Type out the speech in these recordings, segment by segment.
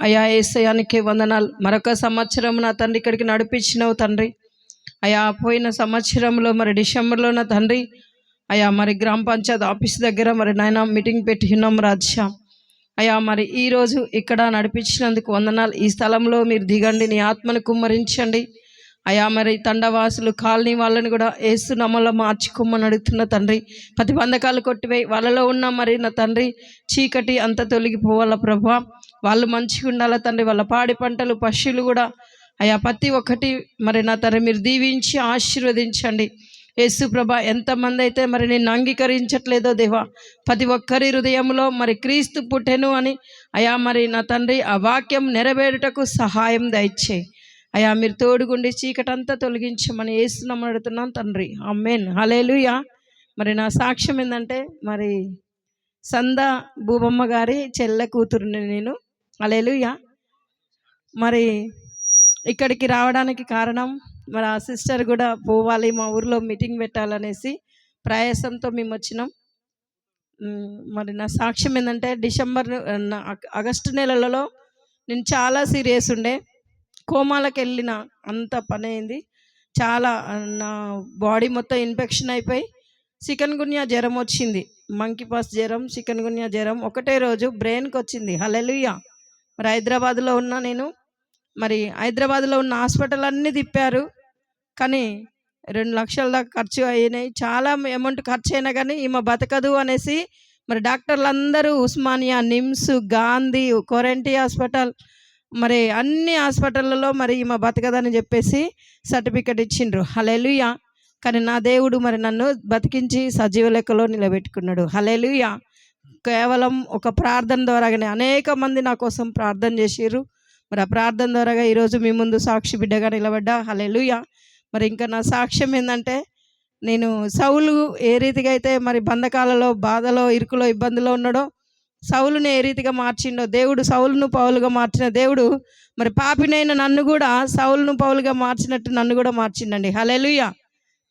అయా యేసయ్యానికి వందనాలు. మరొక సంవత్సరం నా తండ్రి ఇక్కడికి నడిపించినావు తండ్రి. అయా పోయిన సంవత్సరంలో మరి డిసెంబర్లో నా తండ్రి అయా మరి గ్రామ పంచాయత్ ఆఫీస్ దగ్గర మరి నాయన మీటింగ్ పెట్టినాం రాజ్యా. అయా మరి ఈరోజు ఇక్కడ నడిపించినందుకు వందనాలు. ఈ స్థలంలో మీరు దిగండి, నీ ఆత్మను కుమ్మరించండి. అయా మరి తండవాసులు కాలనీ వాళ్ళని కూడా ఏసు నామములో మార్చుకోమని అడుగుతున్న తండ్రి. ప్రతిబంధకాలు కొట్టివేయి. వాళ్ళలో ఉన్న మరి నా తండ్రి చీకటి అంత తొలగిపోవాల ప్రభా. వాళ్ళు మంచిగా ఉండాలా తండ్రి. వాళ్ళ పాడి పంటలు పశువులు కూడా అయా ప్రతి ఒక్కటి మరి నా తండ్రి మీరు దీవించి ఆశీర్వదించండి యేసు ప్రభా. ఎంతమంది అయితే మరి నిన్ను అంగీకరించట్లేదో దేవా, ప్రతి ఒక్కరి హృదయంలో మరి క్రీస్తు పుట్టెను అని అయా మరి నా తండ్రి ఆ వాక్యం నెరవేరుటకు సహాయం దయచేయి అయా. మీరు తోడుగుండి చీకటంతా తొలగించమని యేసునామములో అడుగుతున్నాను తండ్రి, ఆమేన్, హల్లెలూయా. మరి నా సాక్ష్యం ఏంటంటే మరి సందా భూబమ్మ గారి చెల్లె కూతురుని నేను, హల్లెలూయా. మరి ఇక్కడికి రావడానికి కారణం మరి ఆ సిస్టర్ కూడా పోవాలి, మా ఊర్లో మీటింగ్ పెట్టాలనేసి ప్రయాసంతో మేము వచ్చినాం. మరి నా సాక్ష్యం ఏంటంటే ఆగస్టు నెలలో నేను చాలా సీరియస్ ఉండే, కోమాలకు వెళ్ళిన, అంత పని అయింది. చాలా నా బాడీ మొత్తం ఇన్ఫెక్షన్ అయిపోయి చికెన్ గున్యా జ్వరం వచ్చింది. మంకీపాక్స్ జ్వరం, చికెన్ గున్యా జ్వరం ఒకటే రోజు బ్రెయిన్కి వచ్చింది. హల్లెలూయా. మరి హైదరాబాద్లో ఉన్నా నేను. మరి హైదరాబాద్లో ఉన్న హాస్పిటల్ అన్నీ తిప్పారు, కానీ 2 లక్షల దాకా ఖర్చు అయినాయి. చాలా అమౌంట్ ఖర్చు అయినా కానీ ఈమె బతకదు అనేసి మరి డాక్టర్లు అందరూ ఉస్మానియా, నిమ్స్, గాంధీ, కొరెంటి హాస్పిటల్, మరి అన్ని హాస్పిటళ్ళలో మరి ఈమె బతకదని చెప్పేసి సర్టిఫికెట్ ఇచ్చిండ్రు. హల్లెలూయా. కానీ నా దేవుడు మరి నన్ను బతికించి సజీవ లెక్కలో నిలబెట్టుకున్నాడు. హల్లెలూయా. కేవలం ఒక ప్రార్థన ద్వారాగానే అనేక మంది నా కోసం ప్రార్థన చేసిర్రు. మరి ఆ ప్రార్థన ద్వారాగా ఈరోజు మీ ముందు సాక్షి బిడ్డగా నిలబడ్డా. హల్లెలూయా. మరి ఇంకా నా సాక్ష్యం ఏంటంటే, నేను సౌలు ఏ రీతిగా అయితే మరి బంధకాలలో, బాధలో, ఇరుకులో, ఇబ్బందులో ఉన్నాడో, సౌలుని ఏ రీతిగా మార్చిండో దేవుడు, సౌలును పౌలుగా మార్చిన దేవుడు మరి పాపినైన నన్ను కూడా సౌలును పౌలుగా మార్చినట్టు నన్ను కూడా మార్చిండండి. హల్లెలూయా.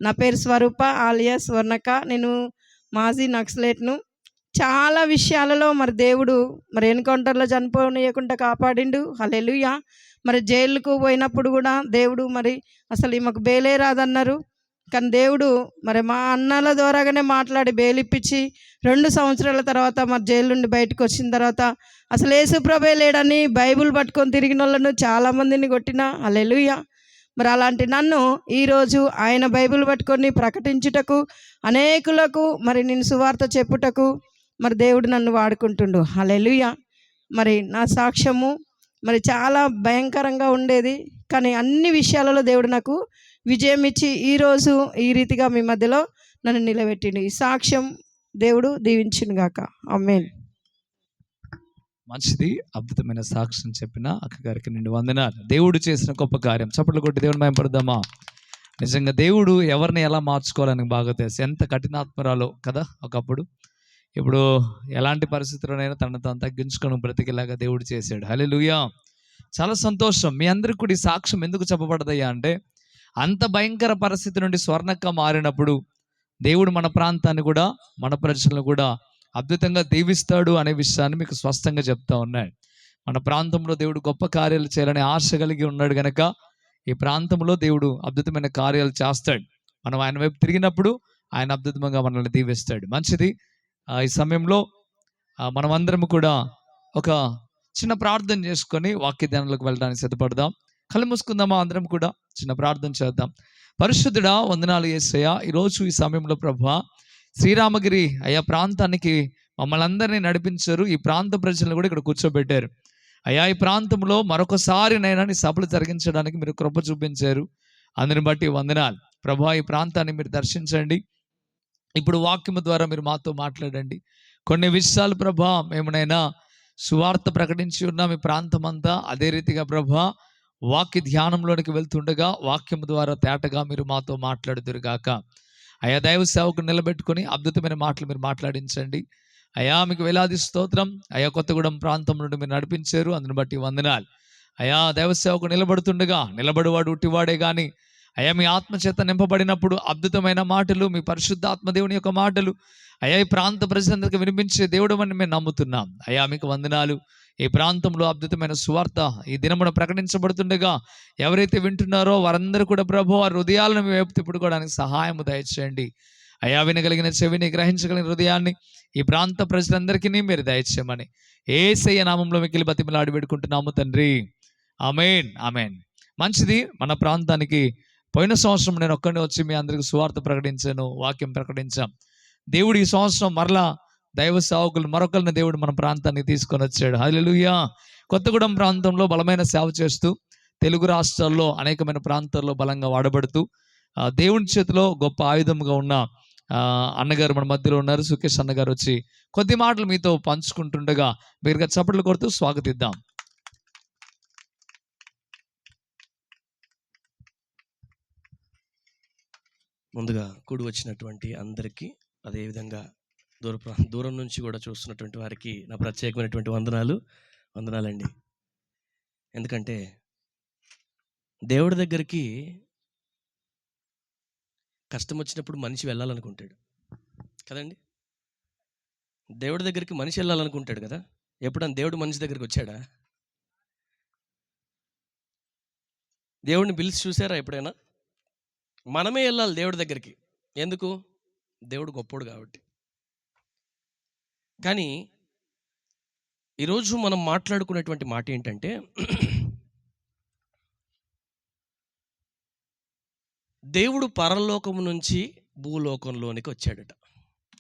నా పేరు స్వరూప ఆలియాస్ స్వర్ణక. నేను మాజీ నక్సలైట్ను. చాలా విషయాలలో మరి దేవుడు మరి ఎన్కౌంటర్లో చనిపోనీయకుండా కాపాడిండు. హల్లెలూయా. మరి జైలుకు పోయినప్పుడు కూడా దేవుడు మరి అసలు ఈమెకు బెయిలే రాదన్నారు, కానీ దేవుడు మరి మా అన్నల ద్వారాగానే మాట్లాడి బెయిలిప్పించి 2 సంవత్సరాల తర్వాత మరి జైలు నుండి బయటకు వచ్చిన తర్వాత అసలు యేసుప్రభే లేడని బైబిల్ పట్టుకొని తిరిగిన వాళ్ళను చాలామందిని కొట్టిన. హల్లెలూయా. మరి అలాంటి నన్ను ఈరోజు ఆయన బైబిల్ పట్టుకొని ప్రకటించుటకు, అనేకులకు మరి నేను సువార్త చెప్పుటకు మరి దేవుడు నన్ను వాడుకుంటుండు. హల్లెలూయా. మరి నా సాక్ష్యము మరి చాలా భయంకరంగా ఉండేది, కానీ అన్ని విషయాలలో దేవుడు నాకు విజయం ఇచ్చి ఈరోజు ఈ రీతిగా మీ మధ్యలో నన్ను నిలబెట్టిండు. ఈ సాక్ష్యం దేవుడు దీవించును గాక, ఆమేన్. మంచిది, అద్భుతమైన సాక్ష్యం చెప్పిన అక్కగారికి నిండు వందనాలు. దేవుడు చేసిన గొప్ప కార్యం చప్పట్లు కొట్టి దేవుని భయపడదామా? నిజంగా దేవుడు ఎవరిని ఎలా మార్చుకోవాలని బాగా తెలుసు. ఎంత కఠినాత్మరాలో కదా ఒకప్పుడు. ఇప్పుడు ఎలాంటి పరిస్థితుల్లోనైనా తనను తాను తగ్గించుకొని బ్రతికేలాగా దేవుడు చేశాడు. హల్లెలూయా. చాలా సంతోషం. మీ అందరికి కూడా ఈ సాక్ష్యం ఎందుకు చెప్పబడదయ్యా అంటే, అంత భయంకర పరిస్థితి నుండి స్వర్ణక్క మారినప్పుడు దేవుడు మన ప్రాంతాన్ని కూడా, మన ప్రజలను కూడా అద్భుతంగా దీవిస్తాడు అనే విషయాన్ని మీకు స్పష్టంగా చెప్తా ఉన్నాడు. మన ప్రాంతంలో దేవుడు గొప్ప కార్యాలు చేయాలని ఆశ కలిగి ఉన్నాడు గనక ఈ ప్రాంతంలో దేవుడు అద్భుతమైన కార్యాలు చేస్తాడు. మనం ఆయన వైపు తిరిగినప్పుడు ఆయన అద్భుతంగా మనల్ని దీవిస్తాడు. మంచిది. ఈ సమయంలో మనమందరం కూడా ఒక చిన్న ప్రార్థన చేసుకొని వాక్య ధ్యానంలోకి వెళ్ళడానికి సిద్ధపడదాం. కళ్ళు మూసుకుందామా? అందరం కూడా చిన్న ప్రార్థన చేద్దాం. పరిశుద్ధుడా, వందనాలు యేసయ్యా. ఈరోజు ఈ సమయంలో ప్రభువా, శ్రీరామగిరి అయ్యా ప్రాంతానికి మమ్మల్ని అందరినీ నడిపించారు. ఈ ప్రాంత ప్రజలను కూడా ఇక్కడ కూర్చోబెట్టారు అయ్యా. ఈ ప్రాంతంలో మరొకసారి నైనా నీ సభలు జరిగించడానికి మీరు కృప చూపించారు. అందుని బట్టి వందనాలు ప్రభువా. ఈ ప్రాంతాన్ని మీరు దర్శించండి. ఇప్పుడు వాక్యము ద్వారా మీరు మాతో మాట్లాడండి. కొన్ని విషయాలు ప్రభా మేమునైనా సువార్త ప్రకటించి ఉన్నాం ఈ ప్రాంతం అంతా. అదే రీతిగా ప్రభా వాక్య ధ్యానంలోనికి వెళ్తుండగా వాక్యము ద్వారా తేటగా మీరు మాతో మాట్లాడుదురుగాక. అయా దైవ సేవకు నిలబెట్టుకుని అద్భుతమైన మాటలు మీరు మాట్లాడించండి అయా. మీకు వేలాది స్తోత్రం అయా. కొత్తగూడెం ప్రాంతం నుండి మీరు నడిపించారు, అందుని బట్టి వందనాలు అయా. దైవ సేవకు నిలబడుతుండగా నిలబడివాడు ఉట్టివాడే కానీ అయా మీ ఆత్మచేత నింపబడినప్పుడు అద్భుతమైన మాటలు, మీ పరిశుద్ధాత్మ దేవుని యొక్క మాటలు అయా ఈ ప్రాంత ప్రజలందరికీ వినిపించే దేవుడు అని మేము నమ్ముతున్నాం అయా. మీకు వందనాలు. ఈ ప్రాంతంలో అద్భుతమైన సువార్త ఈ దినమున ప్రకటించబడుతుండగా ఎవరైతే వింటున్నారో వారందరూ కూడా ప్రభు వారి హృదయాలను మీ వైపు తిప్పుకోవడానికి సహాయము దయచేయండి అయా. వినగలిగిన చెవిని, గ్రహించగలిగిన హృదయాన్ని ఈ ప్రాంత ప్రజలందరికీ మీరు దయచేయమని యేసయ్య నామంలో మిక్కిలి బతిమలాడి పెట్టుకుంటున్నాము తండ్రి. ఆమేన్, ఆమేన్. మంచిది. మన ప్రాంతానికి పోయిన సంవత్సరం నేను ఒక్కడిని వచ్చి మీ అందరికి సువార్త ప్రకటించాను, వాక్యం ప్రకటించాం. దేవుడు ఈ సంవత్సరం మరలా దైవ సేవకులు మరొకరిని దేవుడు మన ప్రాంతానికి తీసుకొని వచ్చాడు. హల్లెలూయా. కొత్తగూడెం ప్రాంతంలో బలమైన సేవ చేస్తూ తెలుగు రాష్ట్రాల్లో అనేకమైన ప్రాంతాల్లో బలంగా వాడబడుతూ దేవుని చేతిలో గొప్ప ఆయుధంగా ఉన్న అన్నగారు మన మధ్యలో ఉన్నారు. సుకేష్ అన్నగారు వచ్చి కొద్ది మాటలు మీతో పంచుకుంటుండగా మీరుగా చప్పట్లు కొడుతూ స్వాగతిద్దాం. ముందుగా కూడి వచ్చినటువంటి అందరికీ, అదేవిధంగా దూరం నుంచి కూడా చూస్తున్నటువంటి వారికి నా ప్రత్యేకమైనటువంటి వందనాలండి. ఎందుకంటే దేవుడి దగ్గరికి కష్టం వచ్చినప్పుడు మనిషి వెళ్ళాలనుకుంటాడు కదండి. దేవుడి దగ్గరికి మనిషి వెళ్ళాలనుకుంటాడు కదా. ఎప్పుడన్నా దేవుడు మనిషి దగ్గరికి వచ్చాడా? దేవుడిని పిలిచి చూసారా ఎప్పుడైనా? మనమే వెళ్ళాలి దేవుడి దగ్గరికి. ఎందుకు? దేవుడు గొప్పోడు కాబట్టి. కానీ ఈరోజు మనం మాట్లాడుకునేటువంటి మాట ఏంటంటే, దేవుడు పరలోకము నుంచి భూలోకంలోనికి వచ్చాడట.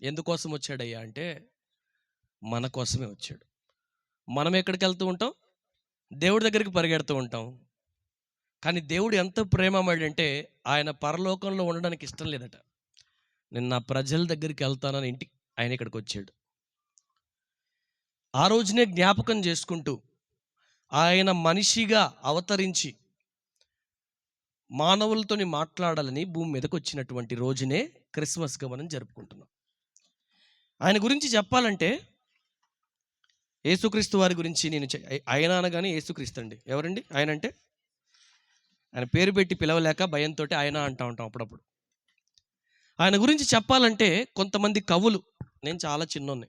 ఎందుకోసం వచ్చాడయ్యా అంటే మన కోసమే వచ్చాడు. మనం ఎక్కడికి వెళ్తూ ఉంటాం? దేవుడి దగ్గరికి పరిగెడుతూ ఉంటాం. కానీ దేవుడు ఎంత ప్రేమమడంటే ఆయన పరలోకంలో ఉండడానికి ఇష్టం లేదట. నేను నా ప్రజల దగ్గరికి వెళ్తానని ఆయన ఇక్కడికి వచ్చాడు. ఆ రోజునే జ్ఞాపకం చేసుకుంటూ ఆయన మనిషిగా అవతరించి మానవులతోని మాట్లాడాలని భూమి మీదకి వచ్చినటువంటి రోజునే క్రిస్మస్గా మనం జరుపుకుంటున్నాం. ఆయన గురించి చెప్పాలంటే యేసుక్రీస్తు వారి గురించి ఆయన అనగానే యేసుక్రీస్తు అండి. ఎవరండి ఆయన అంటే? ఆయన పేరు పెట్టి పిలవలేక భయంతో ఆయన అంటూ ఉంటాం అప్పుడప్పుడు. ఆయన గురించి చెప్పాలంటే కొంతమంది కవులు, నేను చాలా చిన్నోన్ని,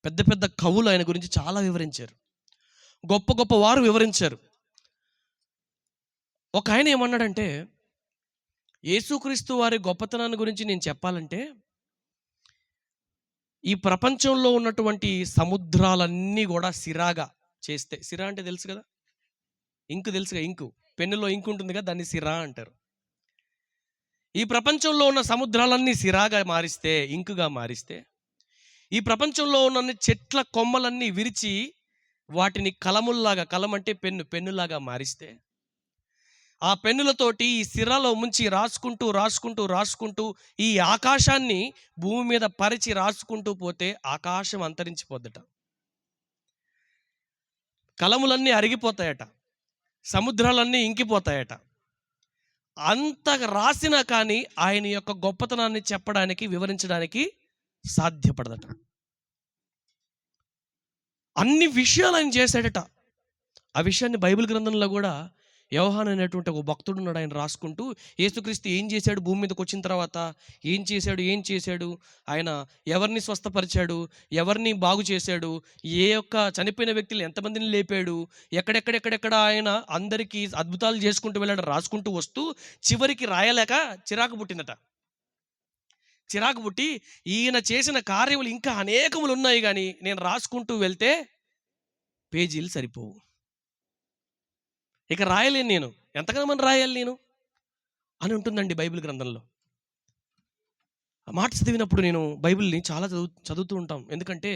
పెద్ద పెద్ద కవులు ఆయన గురించి చాలా వివరించారు. గొప్ప గొప్ప వారు వివరించారు. ఒక ఆయన ఏమన్నాడంటే, యేసుక్రీస్తు వారి గొప్పతనాన్ని గురించి నేను చెప్పాలంటే ఈ ప్రపంచంలో ఉన్నటువంటి సముద్రాలన్నీ కూడా సిరాగా చేస్తే, సిరా అంటే తెలుసు కదా, ఇంకు తెలుసుగా, ఇంకు పెన్నులో ఇంకు ఉంటుంది కదా, దాన్ని సిరా అంటారు. ఈ ప్రపంచంలో ఉన్న సముద్రాలన్నీ సిరాగా మారిస్తే, ఇంకుగా మారిస్తే, ఈ ప్రపంచంలో ఉన్న చెట్ల కొమ్మలన్నీ విరిచి వాటిని కలముల్లాగా, కలం అంటే పెన్నులాగా మారిస్తే, ఆ పెన్నులతోటి ఈ సిరాలో ముంచి రాసుకుంటూ రాసుకుంటూ రాసుకుంటూ ఈ ఆకాశాన్ని భూమి మీద పరిచి రాసుకుంటూ పోతే ఆకాశం అంతరించిపోద్దట. కలములన్నీ అరిగిపోతాయట, సముద్రాలన్నీ ఇంకిపోతాయట. అంత రాసినా కానీ ఆయన యొక్క గొప్పతనాన్ని చెప్పడానికి, వివరించడానికి సాధ్యపడదట. అన్ని విషయాలు ఆయన చేశాడట. ఆ విషయాన్ని బైబిల్ గ్రంథంలో కూడా యోహాను అనేటువంటి ఒక భక్తుడు ఉన్నాడు. ఆయన రాసుకుంటూ యేసుక్రీస్తు ఏం చేశాడు, భూమి మీదకి వచ్చిన తర్వాత ఏం చేశాడు, ఆయన ఎవరిని స్వస్థపరిచాడు, ఎవరిని బాగు చేశాడు, ఏ యొక్క చనిపోయిన వ్యక్తులు ఎంతమందిని లేపాడు, ఎక్కడెక్కడెక్కడెక్కడ ఆయన అందరికీ అద్భుతాలు చేసుకుంటూ వెళ్ళాడు, రాసుకుంటూ వస్తూ చివరికి రాయలేక చిరాకు పుట్టిందట. చిరాకు పుట్టి ఈయన చేసిన కార్యములు ఇంకా అనేకములు ఉన్నాయి, కానీ నేను రాసుకుంటూ వెళ్తే పేజీలు సరిపోవు, ఇక రాయలేను, నేను ఎంతగానో రాయాలి నేను అని ఉంటుందండి బైబిల్ గ్రంథంలో. ఆ మాట చదివినప్పుడు నేను బైబిల్ని చాలా చదువుతూ ఉంటాం. ఎందుకంటే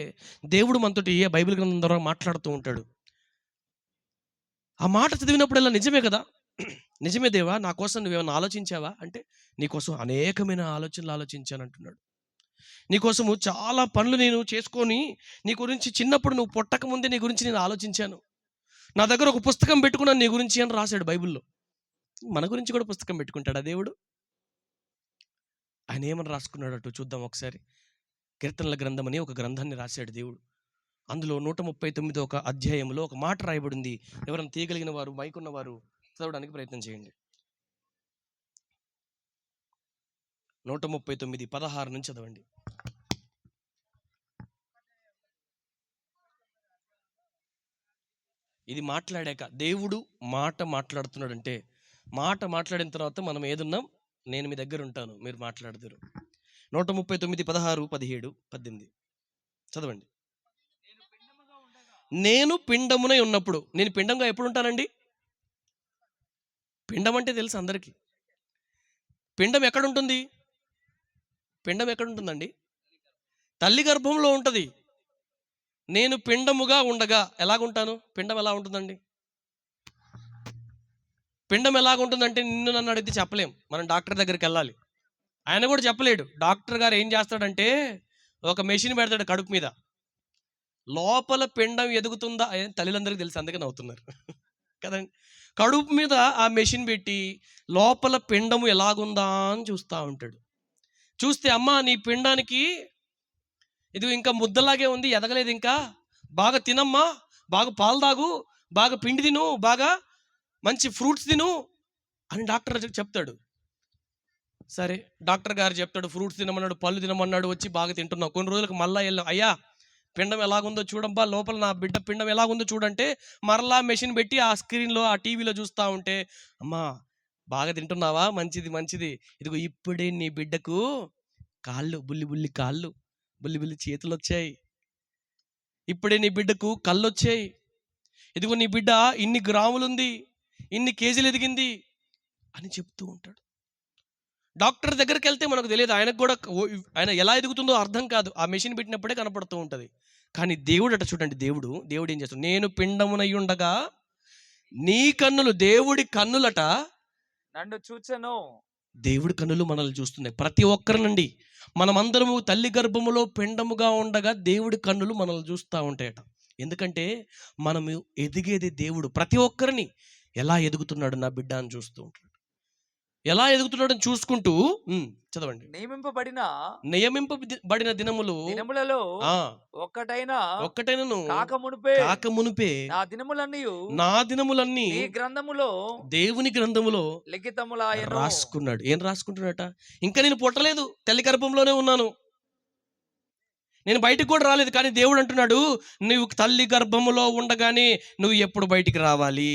దేవుడు మనతోటి ఏ బైబిల్ గ్రంథం ద్వారా మాట్లాడుతూ ఉంటాడు. ఆ మాట చదివినప్పుడల్లా నిజమే కదా, నిజమే దేవా, నా కోసం నువ్వేమన్నా ఆలోచించావా అంటే, నీకోసం అనేకమైన ఆలోచనలు ఆలోచించాను అంటున్నాడు. నీకోసము చాలా పనులు నేను చేసుకొని, నీ గురించి చిన్నప్పుడు నువ్వు పుట్టక ముందే నీ గురించి నేను ఆలోచించాను. నా దగ్గర ఒక పుస్తకం పెట్టుకున్నాను నీ గురించి అని రాశాడు బైబిల్లో. మన గురించి కూడా పుస్తకం పెట్టుకుంటాడా దేవుడు? ఆయన ఏమని రాసుకున్నాడట చూద్దాం ఒకసారి. కీర్తనల గ్రంథం అని ఒక గ్రంథాన్ని రాశాడు దేవుడు. అందులో 139 అధ్యాయంలో ఒక మాట రాయబడింది. ఎవరైనా తీయగలిగిన వారు, మైకున్నవారు చదవడానికి ప్రయత్నం చేయండి. 139:16 నుంచి చదవండి. ఇది మాట్లాడాక దేవుడు మాట్లాడుతున్నాడంటే, మాట మాట్లాడిన తర్వాత మనం ఏదున్నాం, నేను మీ దగ్గర ఉంటాను, మీరు మాట్లాడదురు. 139, 16, 17, 18 చదవండి. నేను పిండమునై ఉన్నప్పుడు, నేను పిండంగా ఎప్పుడు ఉంటానండి? పిండం అంటే తెలుసు అందరికీ. పిండం ఎక్కడుంటుంది? పిండం ఎక్కడుంటుందండి? తల్లి గర్భంలో ఉంటుంది. నేను పిండముగా ఉండగా ఎలాగుంటాను? పిండం ఎలా ఉంటుందండి? పిండం ఎలాగుంటుందంటే నిన్ను నన్ను అడిగితే చెప్పలేం. మనం డాక్టర్ దగ్గరికి వెళ్ళాలి. ఆయన కూడా చెప్పలేడు. డాక్టర్ గారు ఏం చేస్తాడంటే ఒక మెషిన్ పెడతాడు కడుపు మీద. లోపల పిండం ఎదుగుతుందా తల్లిదండ్రులకు తెలుసు, అందుకే నవ్వుతున్నారు కదండి. కడుపు మీద ఆ మెషిన్ పెట్టి లోపల పిండము ఎలాగుందా అని చూస్తూ ఉంటాడు. చూస్తే అమ్మ నీ పిండానికి ఇది ఇంకా ముద్దలాగే ఉంది, ఎదగలేదు, ఇంకా బాగా తినమ్మా, బాగా పాలు తాగు, బాగా పిండి తిను, బాగా మంచి ఫ్రూట్స్ తిను అని డాక్టర్ చెప్తాడు. సరే డాక్టర్ గారు చెప్తాడు, ఫ్రూట్స్ తినమన్నాడు, పళ్ళు తినమన్నాడు, వచ్చి బాగా తింటున్నావు. కొన్ని రోజులకు మళ్ళీ వెళ్ళాం, అయ్యా పిండం ఎలాగుందో చూడబ్బా, లోపల నా బిడ్డ పిండం ఎలాగుందో చూడంటే మరలా మెషిన్ పెట్టి ఆ స్క్రీన్లో ఆ టీవీలో చూస్తూ ఉంటే, అమ్మా బాగా తింటున్నావా, మంచిది మంచిది, ఇదిగో ఇప్పుడే నీ బిడ్డకు కాళ్ళు బుల్లి బుల్లి కాళ్ళు, బుల్లి బుల్లి చేతులు వచ్చాయి, ఇప్పుడే నీ బిడ్డకు కళ్ళు వచ్చాయి, ఇదిగో నీ బిడ్డ ఇన్ని గ్రాములుంది, ఇన్ని కేజీలు ఎదిగింది అని చెప్తూ ఉంటాడు. డాక్టర్ దగ్గరికి వెళ్తే మనకు తెలియదు, ఆయనకు కూడా ఆయన ఎలా ఎదుగుతుందో అర్థం కాదు, ఆ మెషిన్ పెట్టినప్పుడే కనపడుతూ ఉంటుంది. కానీ దేవుడు అట చూడండి, దేవుడు ఏం చేస్తాడు? నేను పిండమునై ఉండగా నీ కన్నులు, దేవుడి కన్నులట నన్ను చూచెను. దేవుడి కన్నులు మనల్ని చూస్తున్నాయి, ప్రతి ఒక్కరినండి. మనమందరము తల్లి గర్భములో పిండముగా ఉండగా దేవుడి కన్నులు మనల్ని చూస్తూ ఉంటాయట. ఎందుకంటే మనము ఎదిగేది దేవుడు. ప్రతి ఒక్కరిని ఎలా ఎదుగుతున్నాడు నా బిడ్డ అని చూస్తూ ఉంటాడు, ఎలా ఎదుగుతున్నాడని చూసుకుంటూ. చదవండి. నియమింపబడిన దినములలో ఒక్కటైనను కాక మునుపే నా దినములన్నీ దేవుని గ్రంథములో రాసుకున్నాడు. ఏం రాసుకుంటున్నట? ఇంకా నేను పుట్టలేదు, తల్లి గర్భంలోనే ఉన్నాను, నేను బయటికి కూడా రాలేదు. కానీ దేవుడు అంటున్నాడు, నువ్వు తల్లి గర్భములో ఉండగానే నువ్వు ఎప్పుడు బయటికి రావాలి,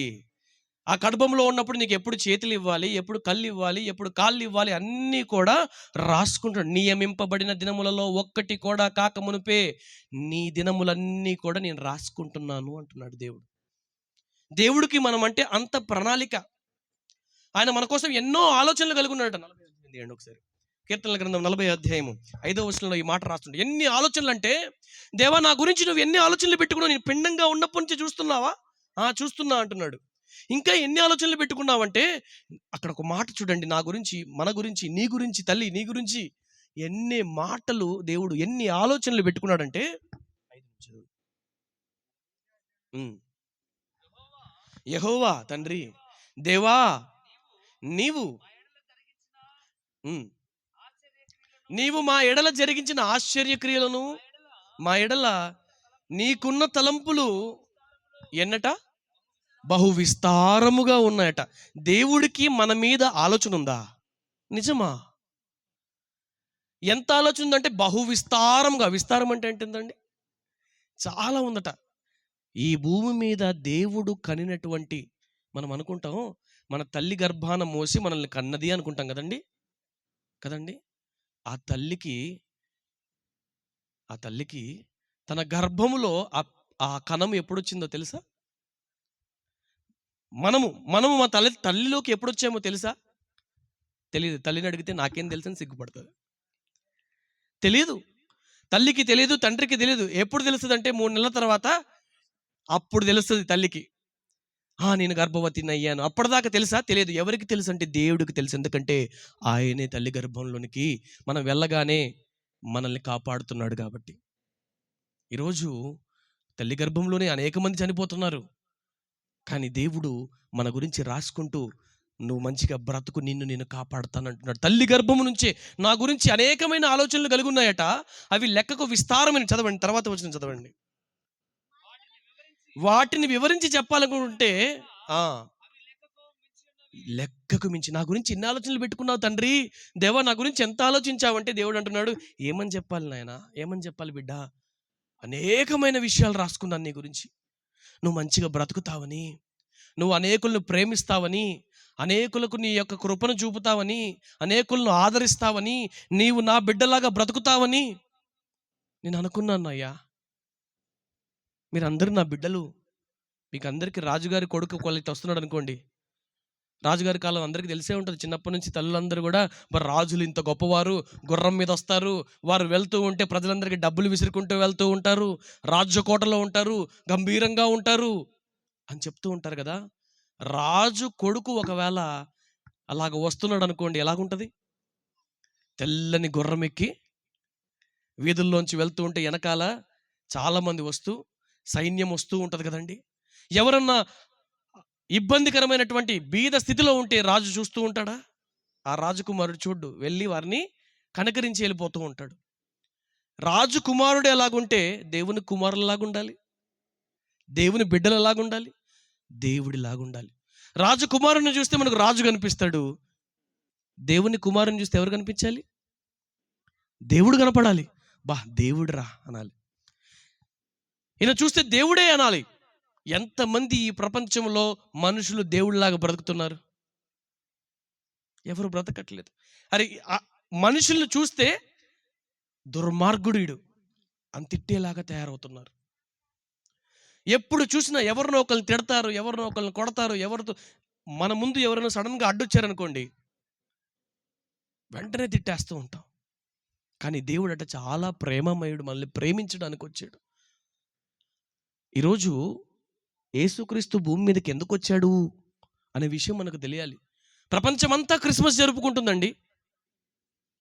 ఆ గర్భంలో ఉన్నప్పుడు నీకు ఎప్పుడు చేతులు ఇవ్వాలి, ఎప్పుడు కళ్ళు ఇవ్వాలి, ఎప్పుడు కాళ్ళు ఇవ్వాలి, అన్నీ కూడా రాసుకుంటాడు. నియమింపబడిన దినములలో ఒక్కటి కూడా కాక మునిపే నీ దినములన్నీ కూడా నేను రాసుకుంటున్నాను అంటున్నాడు దేవుడు. దేవుడికి మనం అంటే అంత ప్రణాళిక. ఆయన మన కోసం ఎన్నో ఆలోచనలు కలిగి ఉన్నాడు. 48 ఒకసారి కీర్తనల గ్రంథం 40 అధ్యాయము 5వ వచనంలో ఈ మాట రాస్తుండే. ఎన్ని ఆలోచనలు అంటే, దేవా నా గురించి నువ్వు ఎన్ని ఆలోచనలు పెట్టుకున్నావు, నేను పిండంగా ఉన్నప్పటి నుంచి చూస్తున్నావా? చూస్తున్నా అంటున్నాడు. ఇంకా ఎన్ని ఆలోచనలు పెట్టుకున్నావంటే, అక్కడ ఒక మాట చూడండి, నా గురించి, మన గురించి, నీ గురించి, తల్లి నీ గురించి ఎన్ని మాటలు దేవుడు, ఎన్ని ఆలోచనలు పెట్టుకున్నాడంటే, యెహోవా తండ్రి, దేవా నీవు మా ఎడల జరిగించిన ఆశ్చర్యక్రియలను, మా ఎడల నీకున్న తలంపులు ఎన్నట బహు విస్తారముగా ఉన్నాయట. దేవుడికి మన మీద ఆలోచన ఉందా? నిజమా? ఎంత ఆలోచన ఉందంటే బహు విస్తారంగా. విస్తారం అంటే ఏంటండి? చాలా ఉందట. ఈ భూమి మీద దేవుడు కనినటువంటి, మనం అనుకుంటాం మన తల్లి గర్భాన మోసి మనల్ని కన్నది అనుకుంటాం కదండి. ఆ తల్లికి తన గర్భములో ఆ కణం ఎప్పుడు వచ్చిందో తెలుసా? మనము మా తల్లిలోకి ఎప్పుడు వచ్చామో తెలుసా? తెలియదు. తల్లిని అడిగితే నాకేం తెలుసు అని సిగ్గుపడుతుంది. తెలియదు, తల్లికి తెలియదు, తండ్రికి తెలియదు. ఎప్పుడు తెలుస్తుంది అంటే 3 నెలల తర్వాత అప్పుడు తెలుస్తుంది తల్లికి, నేను గర్భవతిని అయ్యాను. అప్పటిదాకా తెలుసా? తెలియదు. ఎవరికి తెలుసు అంటే దేవుడికి తెలుసు. ఎందుకంటే ఆయనే తల్లి గర్భంలోనికి మనం వెళ్ళగానే మనల్ని కాపాడుతున్నాడు కాబట్టి. ఈరోజు తల్లి గర్భంలోనే అనేక మంది చనిపోతున్నారు. కానీ దేవుడు మన గురించి రాసుకుంటూ, నువ్వు మంచిగా బ్రతుకు, నేను కాపాడుతానంటున్నాడు. తల్లి గర్భము నుంచే నా గురించి అనేకమైన ఆలోచనలు కలిగి ఉన్నాయట. అవి లెక్కకు విస్తారమైన. చదవండి, తర్వాత వచ్చిన చదవండి. వాటిని వివరించి చెప్పాలనుకుంటే లెక్కకు మించి నా గురించి ఎన్ని ఆలోచనలు పెట్టుకున్నావు తండ్రి, దేవా నా గురించి ఎంత ఆలోచించావంటే, దేవుడు అంటున్నాడు, ఏమని చెప్పాలి నాయన, ఏమని చెప్పాలి బిడ్డ, అనేకమైన విషయాలు రాసుకున్నాను నీ గురించి. నువ్వు మంచిగా బ్రతుకుతావని, నువ్వు అనేకులను ప్రేమిస్తావని, అనేకులకు నీ యొక్క కృపను చూపుతావని, అనేకులను ఆదరిస్తావని, నీవు నా బిడ్డలాగా బ్రతుకుతావని నేను అనుకున్నాను అయ్యా. మీరందరూ నా బిడ్డలు. మీకు అందరికీ రాజుగారి కొడుకు ఒకళ్ళైతే వస్తున్నాడు అనుకోండి, రాజుగారి కాలం అందరికీ తెలిసే ఉంటుంది. చిన్నప్పటి నుంచి తల్లులందరూ కూడా మరి రాజులు ఇంత గొప్పవారు, గుర్రం మీద వస్తారు, వారు వెళ్తూ ఉంటే ప్రజలందరికీ డబ్బులు విసురుకుంటూ వెళ్తూ ఉంటారు, రాజ్యకోటలో ఉంటారు, గంభీరంగా ఉంటారు అని చెప్తూ ఉంటారు కదా. రాజు కొడుకు ఒకవేళ అలాగ వస్తున్నాడు అనుకోండి, ఎలాగుంటుంది? తెల్లని గుర్రం ఎక్కి వీధుల్లోంచి వెళ్తూ ఉంటే వెనకాల చాలామంది వస్తూ సైన్యం వస్తూ ఉంటుంది కదండి. ఎవరన్నా ఇబ్బందికరమైనటువంటి బీద స్థితిలో ఉంటే రాజు చూస్తూ ఉంటాడా? ఆ రాజకుమారుడు చూడ్డు, వెళ్ళి వారిని కనకరించి వెళ్ళిపోతూ ఉంటాడు. రాజకుమారుడు ఎలాగుంటే దేవుని కుమారులాగుండాలి, దేవుని బిడ్డలు ఎలాగుండాలి, దేవుడిలాగుండాలి. రాజకుమారుని చూస్తే మనకు రాజు కనిపిస్తాడు, దేవుని కుమారుని చూస్తే ఎవరు కనిపించాలి? దేవుడు కనపడాలి. బా దేవుడురా అనాలి. ఈయన చూస్తే దేవుడే అనాలి. ఎంతమంది ఈ ప్రపంచంలో మనుషులు దేవుడిలాగా బ్రతుకుతున్నారు? ఎవరు బ్రతకట్లేదు. అరే మనుషుల్ని చూస్తే దుర్మార్గుడు అని తిట్టేలాగా తయారవుతున్నారు. ఎప్పుడు చూసినా ఎవరినో ఒకరిని తిడతారు, ఎవరినో ఒకరిని కొడతారు. ఎవరితో మన ముందు ఎవరైనా సడన్గా అడ్డొచ్చారనుకోండి, వెంటనే తిట్టేస్తూ ఉంటాం. కానీ దేవుడు అట చాలా ప్రేమమయుడు, మనల్ని ప్రేమించడానికి వచ్చాడు. ఈరోజు యేసుక్రీస్తు భూమి మీదకి ఎందుకు వచ్చాడు అనే విషయం మనకు తెలియాలి. ప్రపంచమంతా క్రిస్మస్ జరుపుకుంటుందండి.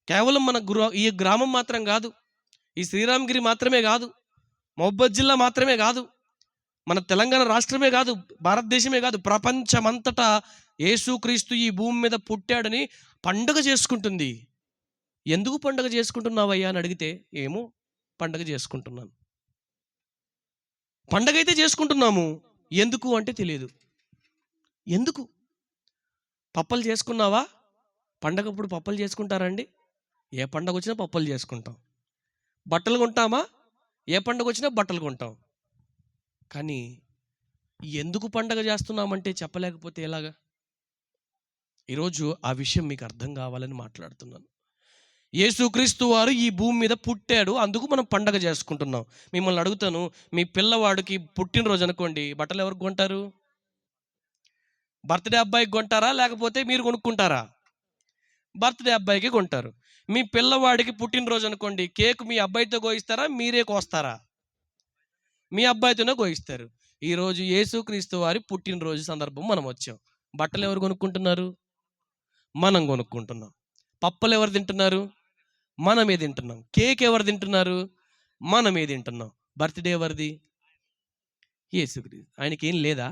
కేవలం మన ఈ గ్రామం మాత్రం కాదు, ఈ శ్రీరామగిరి మాత్రమే కాదు, మహబూబాబాద్ జిల్లా మాత్రమే కాదు, మన తెలంగాణ రాష్ట్రమే కాదు, భారతదేశమే కాదు, ప్రపంచమంతటా యేసుక్రీస్తు ఈ భూమి మీద పుట్టాడని పండుగ చేసుకుంటుంది. ఎందుకు పండుగ చేసుకుంటున్నావయ్యా అని అడిగితే, ఏమో పండుగ చేసుకుంటున్నాను. పండగ అయితే చేసుకుంటున్నాము, ఎందుకు అంటే తెలియదు. ఎందుకు? పప్పలు చేసుకున్నావా? పండగప్పుడు పప్పలు చేసుకుంటారండి? ఏ పండగ వచ్చినా పప్పలు చేసుకుంటాం. బట్టలు కొంటామా? ఏ పండగ వచ్చినా బట్టలు కొంటాం. కానీ ఎందుకు పండగ చేస్తున్నామంటే చెప్పలేకపోతే ఎలాగా? ఈరోజు ఆ విషయం మీకు అర్థం కావాలని మాట్లాడుతున్నాను. యేసుక్రీస్తు వారు ఈ భూమి మీద పుట్టాడు, అందుకు మనం పండగ చేసుకుంటున్నాం. మిమ్మల్ని అడుగుతాను, మీ పిల్లవాడికి పుట్టినరోజు అనుకోండి, బట్టలు ఎవరికి కొంటారు? బర్త్డే అబ్బాయికి కొంటారా, లేకపోతే మీరు కొనుక్కుంటారా? బర్త్డే అబ్బాయికి కొంటారు. మీ పిల్లవాడికి పుట్టినరోజు అనుకోండి, కేక్ మీ అబ్బాయితో కోయిస్తారా, మీరే కోస్తారా? మీ అబ్బాయితోనే కోయిస్తారు. ఈరోజు యేసుక్రీస్తు వారి పుట్టినరోజు సందర్భం మనం వచ్చాం. బట్టలు ఎవరు కొనుక్కుంటున్నారు? మనం కొనుక్కుంటున్నాం. పప్పలు ఎవరు తింటున్నారు? మనమే తింటున్నాం. కేక్ ఎవరు తింటున్నారు? మనమే తింటున్నాం. బర్త్డే ఎవరిది? యేసుక్రీస్తు. ఆయనకి ఏం లేదా?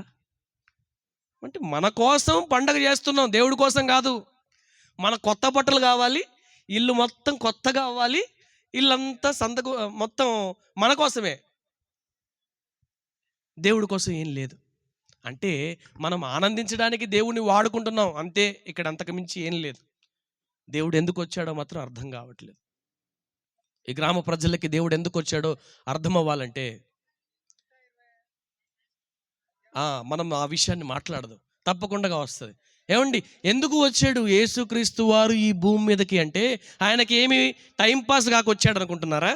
అంటే మన కోసం పండగ చేస్తున్నాం, దేవుడి కోసం కాదు. మన కొత్త బట్టలు కావాలి, ఇల్లు మొత్తం కొత్తగా అవ్వాలి, ఇల్లంతా సందకు మొత్తం మన కోసమే, దేవుడి కోసం ఏం లేదు. అంటే మనం ఆనందించడానికి దేవుడిని వాడుకుంటున్నాం అంతే, ఇక్కడ అంతకు మించి ఏం లేదు. దేవుడు ఎందుకు వచ్చాడో మాత్రం అర్థం కావట్లేదు. ఈ గ్రామ ప్రజలకి దేవుడు ఎందుకు వచ్చాడో అర్థం అవ్వాలంటే మనం ఆ విషయాన్ని మాట్లాడదు, తప్పకుండా వస్తుంది. ఏమండి, ఎందుకు వచ్చాడు యేసుక్రీస్తు వారు ఈ భూమి మీదకి అంటే, ఆయనకి ఏమి టైంపాస్ కాక వచ్చాడు అనుకుంటున్నారా?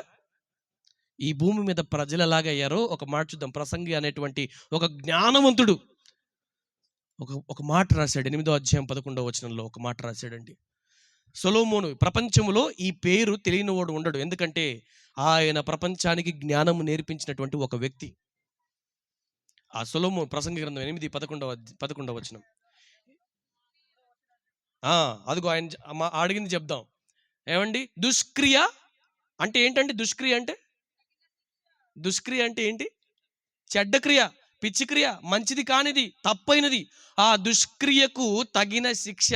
ఈ భూమి మీద ప్రజలు ఎలాగయ్యారో ఒక మాట చూద్దాం. ప్రసంగి అనేటువంటి ఒక జ్ఞానవంతుడు ఒక మాట రాశాడు. 8వ అధ్యాయం 11వ వచనంలో ఒక మాట రాశాడండి. సొలొమోను, ప్రపంచంలో ఈ పేరు తెలియని వాడు ఉండడు, ఎందుకంటే ఆయన ప్రపంచానికి జ్ఞానము నేర్పించినటువంటి ఒక వ్యక్తి. ఆ సొలొమోను, ప్రసంగి గ్రంథం 8:11 వచనం. అదిగో ఆయన అడిగింది చెప్దాం. ఏమండి, దుష్క్రియ అంటే ఏంటండి? దుష్క్రియ అంటే ఏంటి? చెడ్డ క్రియ, పిచ్చి క్రియ, మంచిది కానిది, తప్పైనది. ఆ దుష్క్రియకు తగిన శిక్ష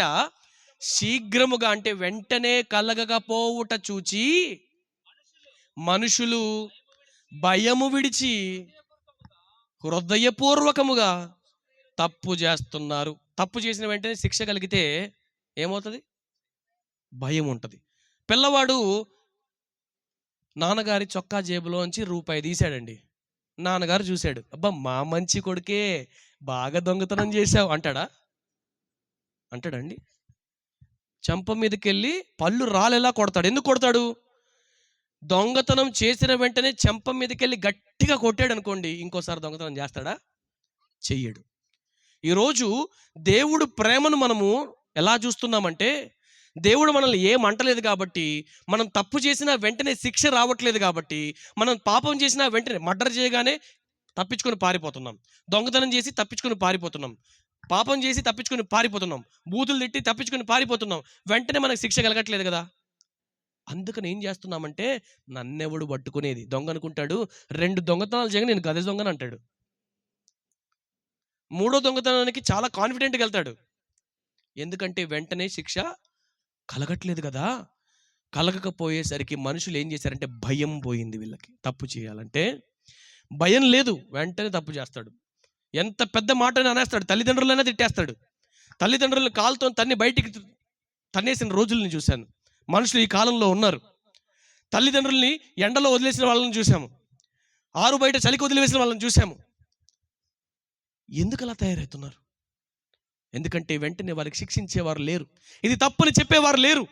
శీఘ్రముగా అంటే వెంటనే కలగకపోవుట చూచి మనుషులు భయము విడిచి హృదయపూర్వకముగా తప్పు చేస్తున్నారు. తప్పు చేసిన వెంటనే శిక్ష కలిగితే ఏమవుతుంది? భయం ఉంటుంది. పిల్లవాడు నాన్నగారి చొక్కా జేబులోంచి రూపాయి తీశాడండి. నాన్నగారు చూశాడు, అబ్బా మా మంచి కొడుకే, బాగా దొంగతనం చేశావు అంటాడా? అంటాడండి? చెంప మీదకెళ్ళి పళ్ళు రాలేలా కొడతాడు. ఎందుకు కొడతాడు? దొంగతనం చేసిన వెంటనే చెంప మీదకెళ్ళి గట్టిగా కొట్టాడు అనుకోండి, ఇంకోసారి దొంగతనం చేస్తాడా? చెయ్యడు. ఈరోజు దేవుడు ప్రేమను మనము ఎలా చూస్తున్నామంటే, దేవుడు మనల్ని ఏమంటలేదు కాబట్టి, మనం తప్పు చేసినా వెంటనే శిక్ష రావట్లేదు కాబట్టి, మనం పాపం చేసినా వెంటనే మర్డర్ చేయగానే తప్పించుకొని పారిపోతున్నాం, దొంగతనం చేసి తప్పించుకొని పారిపోతున్నాం, పాపం చేసి తప్పించుకొని పారిపోతున్నాం, బూతులు తిట్టి తప్పించుకొని పారిపోతున్నాం, వెంటనే మనకు శిక్ష కలగట్లేదు కదా. అందుకని ఏం చేస్తున్నామంటే, నన్నెవడు పట్టుకునేది, దొంగ అనుకుంటాడు, 2 దొంగతనాలు చేయగా నేను గది దొంగని అంటాడు. 3వ దొంగతనానికి చాలా కాన్ఫిడెంట్గా వెళ్తాడు. ఎందుకంటే వెంటనే శిక్ష కలగట్లేదు కదా. కలగకపోయేసరికి మనుషులు ఏం చేశారంటే, భయం పోయింది వీళ్ళకి. తప్పు చేయాలంటే భయం లేదు, వెంటనే తప్పు చేస్తాడు. ఎంత పెద్ద మాటని అనేస్తాడు, తల్లిదండ్రులైనా తిట్టేస్తాడు. తల్లిదండ్రులను కాలుతో తన్ని బయటికి తన్నేసిన రోజుల్ని చూశాను. మనుషులు ఈ కాలంలో ఉన్నారు. తల్లిదండ్రుల్ని ఎండలో వదిలేసిన వాళ్ళని చూసాము, ఆరు బయట చలికి వదిలివేసిన వాళ్ళని చూసాము. ఎందుకు అలా తయారవుతున్నారు? ఎందుకంటే వెంటనే వారికి శిక్షించేవారు లేరు, ఇది తప్పు అని చెప్పేవారు లేరు.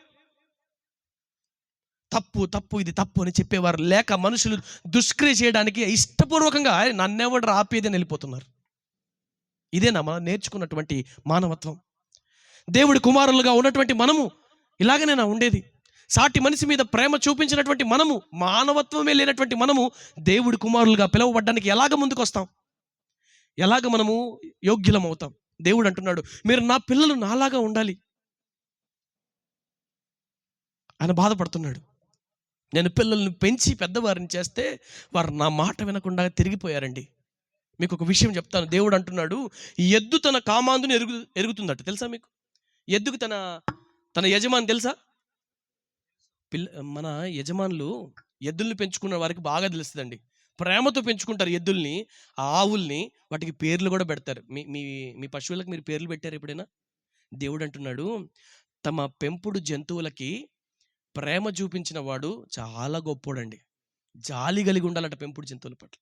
తప్పు తప్పు ఇది తప్పు అని చెప్పేవారు లేక మనుషులు దుష్క్రియ చేయడానికి ఇష్టపూర్వకంగా నన్నెవడు ఆపేదని వెళ్ళిపోతున్నారు. ఇదేనా మనం నేర్చుకున్నటువంటి మానవత్వం? దేవుడి కుమారులుగా ఉన్నటువంటి మనము ఇలాగనేనా ఉండేది? సాటి మనిషి మీద ప్రేమ చూపించినటువంటి మనము, మానవత్వమే లేనటువంటి మనము దేవుడి కుమారులుగా పిలువబడ్డానికి ఎలాగ ముందుకు వస్తాం? ఎలాగ మనము యోగ్యులం అవుతాం? దేవుడు అంటున్నాడు, మీరు నా పిల్లలు నాలాగా ఉండాలి. ఆయన బాధపడుతున్నాడు. నేను పిల్లల్ని పెంచి పెద్దవారిని చేస్తే వారు నా మాట వినకుండా తిరిగిపోయారండి. మీకు ఒక విషయం చెప్తాను. దేవుడు అంటున్నాడు, ఎద్దు తన కామాందుని ఎరుగుతుందట. తెలుసా మీకు? ఎద్దుకు తన యజమాని తెలుసా? మన యజమానులు ఎద్దుల్ని పెంచుకున్న వారికి బాగా తెలుస్తుందండి. ప్రేమతో పెంచుకుంటారు ఎద్దుల్ని, ఆవుల్ని, వాటికి పేర్లు కూడా పెడతారు. మీ పశువులకు మీరు పేర్లు పెట్టారు ఎప్పుడైనా? దేవుడు అంటున్నాడు, తమ పెంపుడు జంతువులకి ప్రేమ చూపించిన వాడు చాలా గొప్పోడండి. జాలి కలిగి ఉండాలట పెంపుడు జంతువుల పట్ల.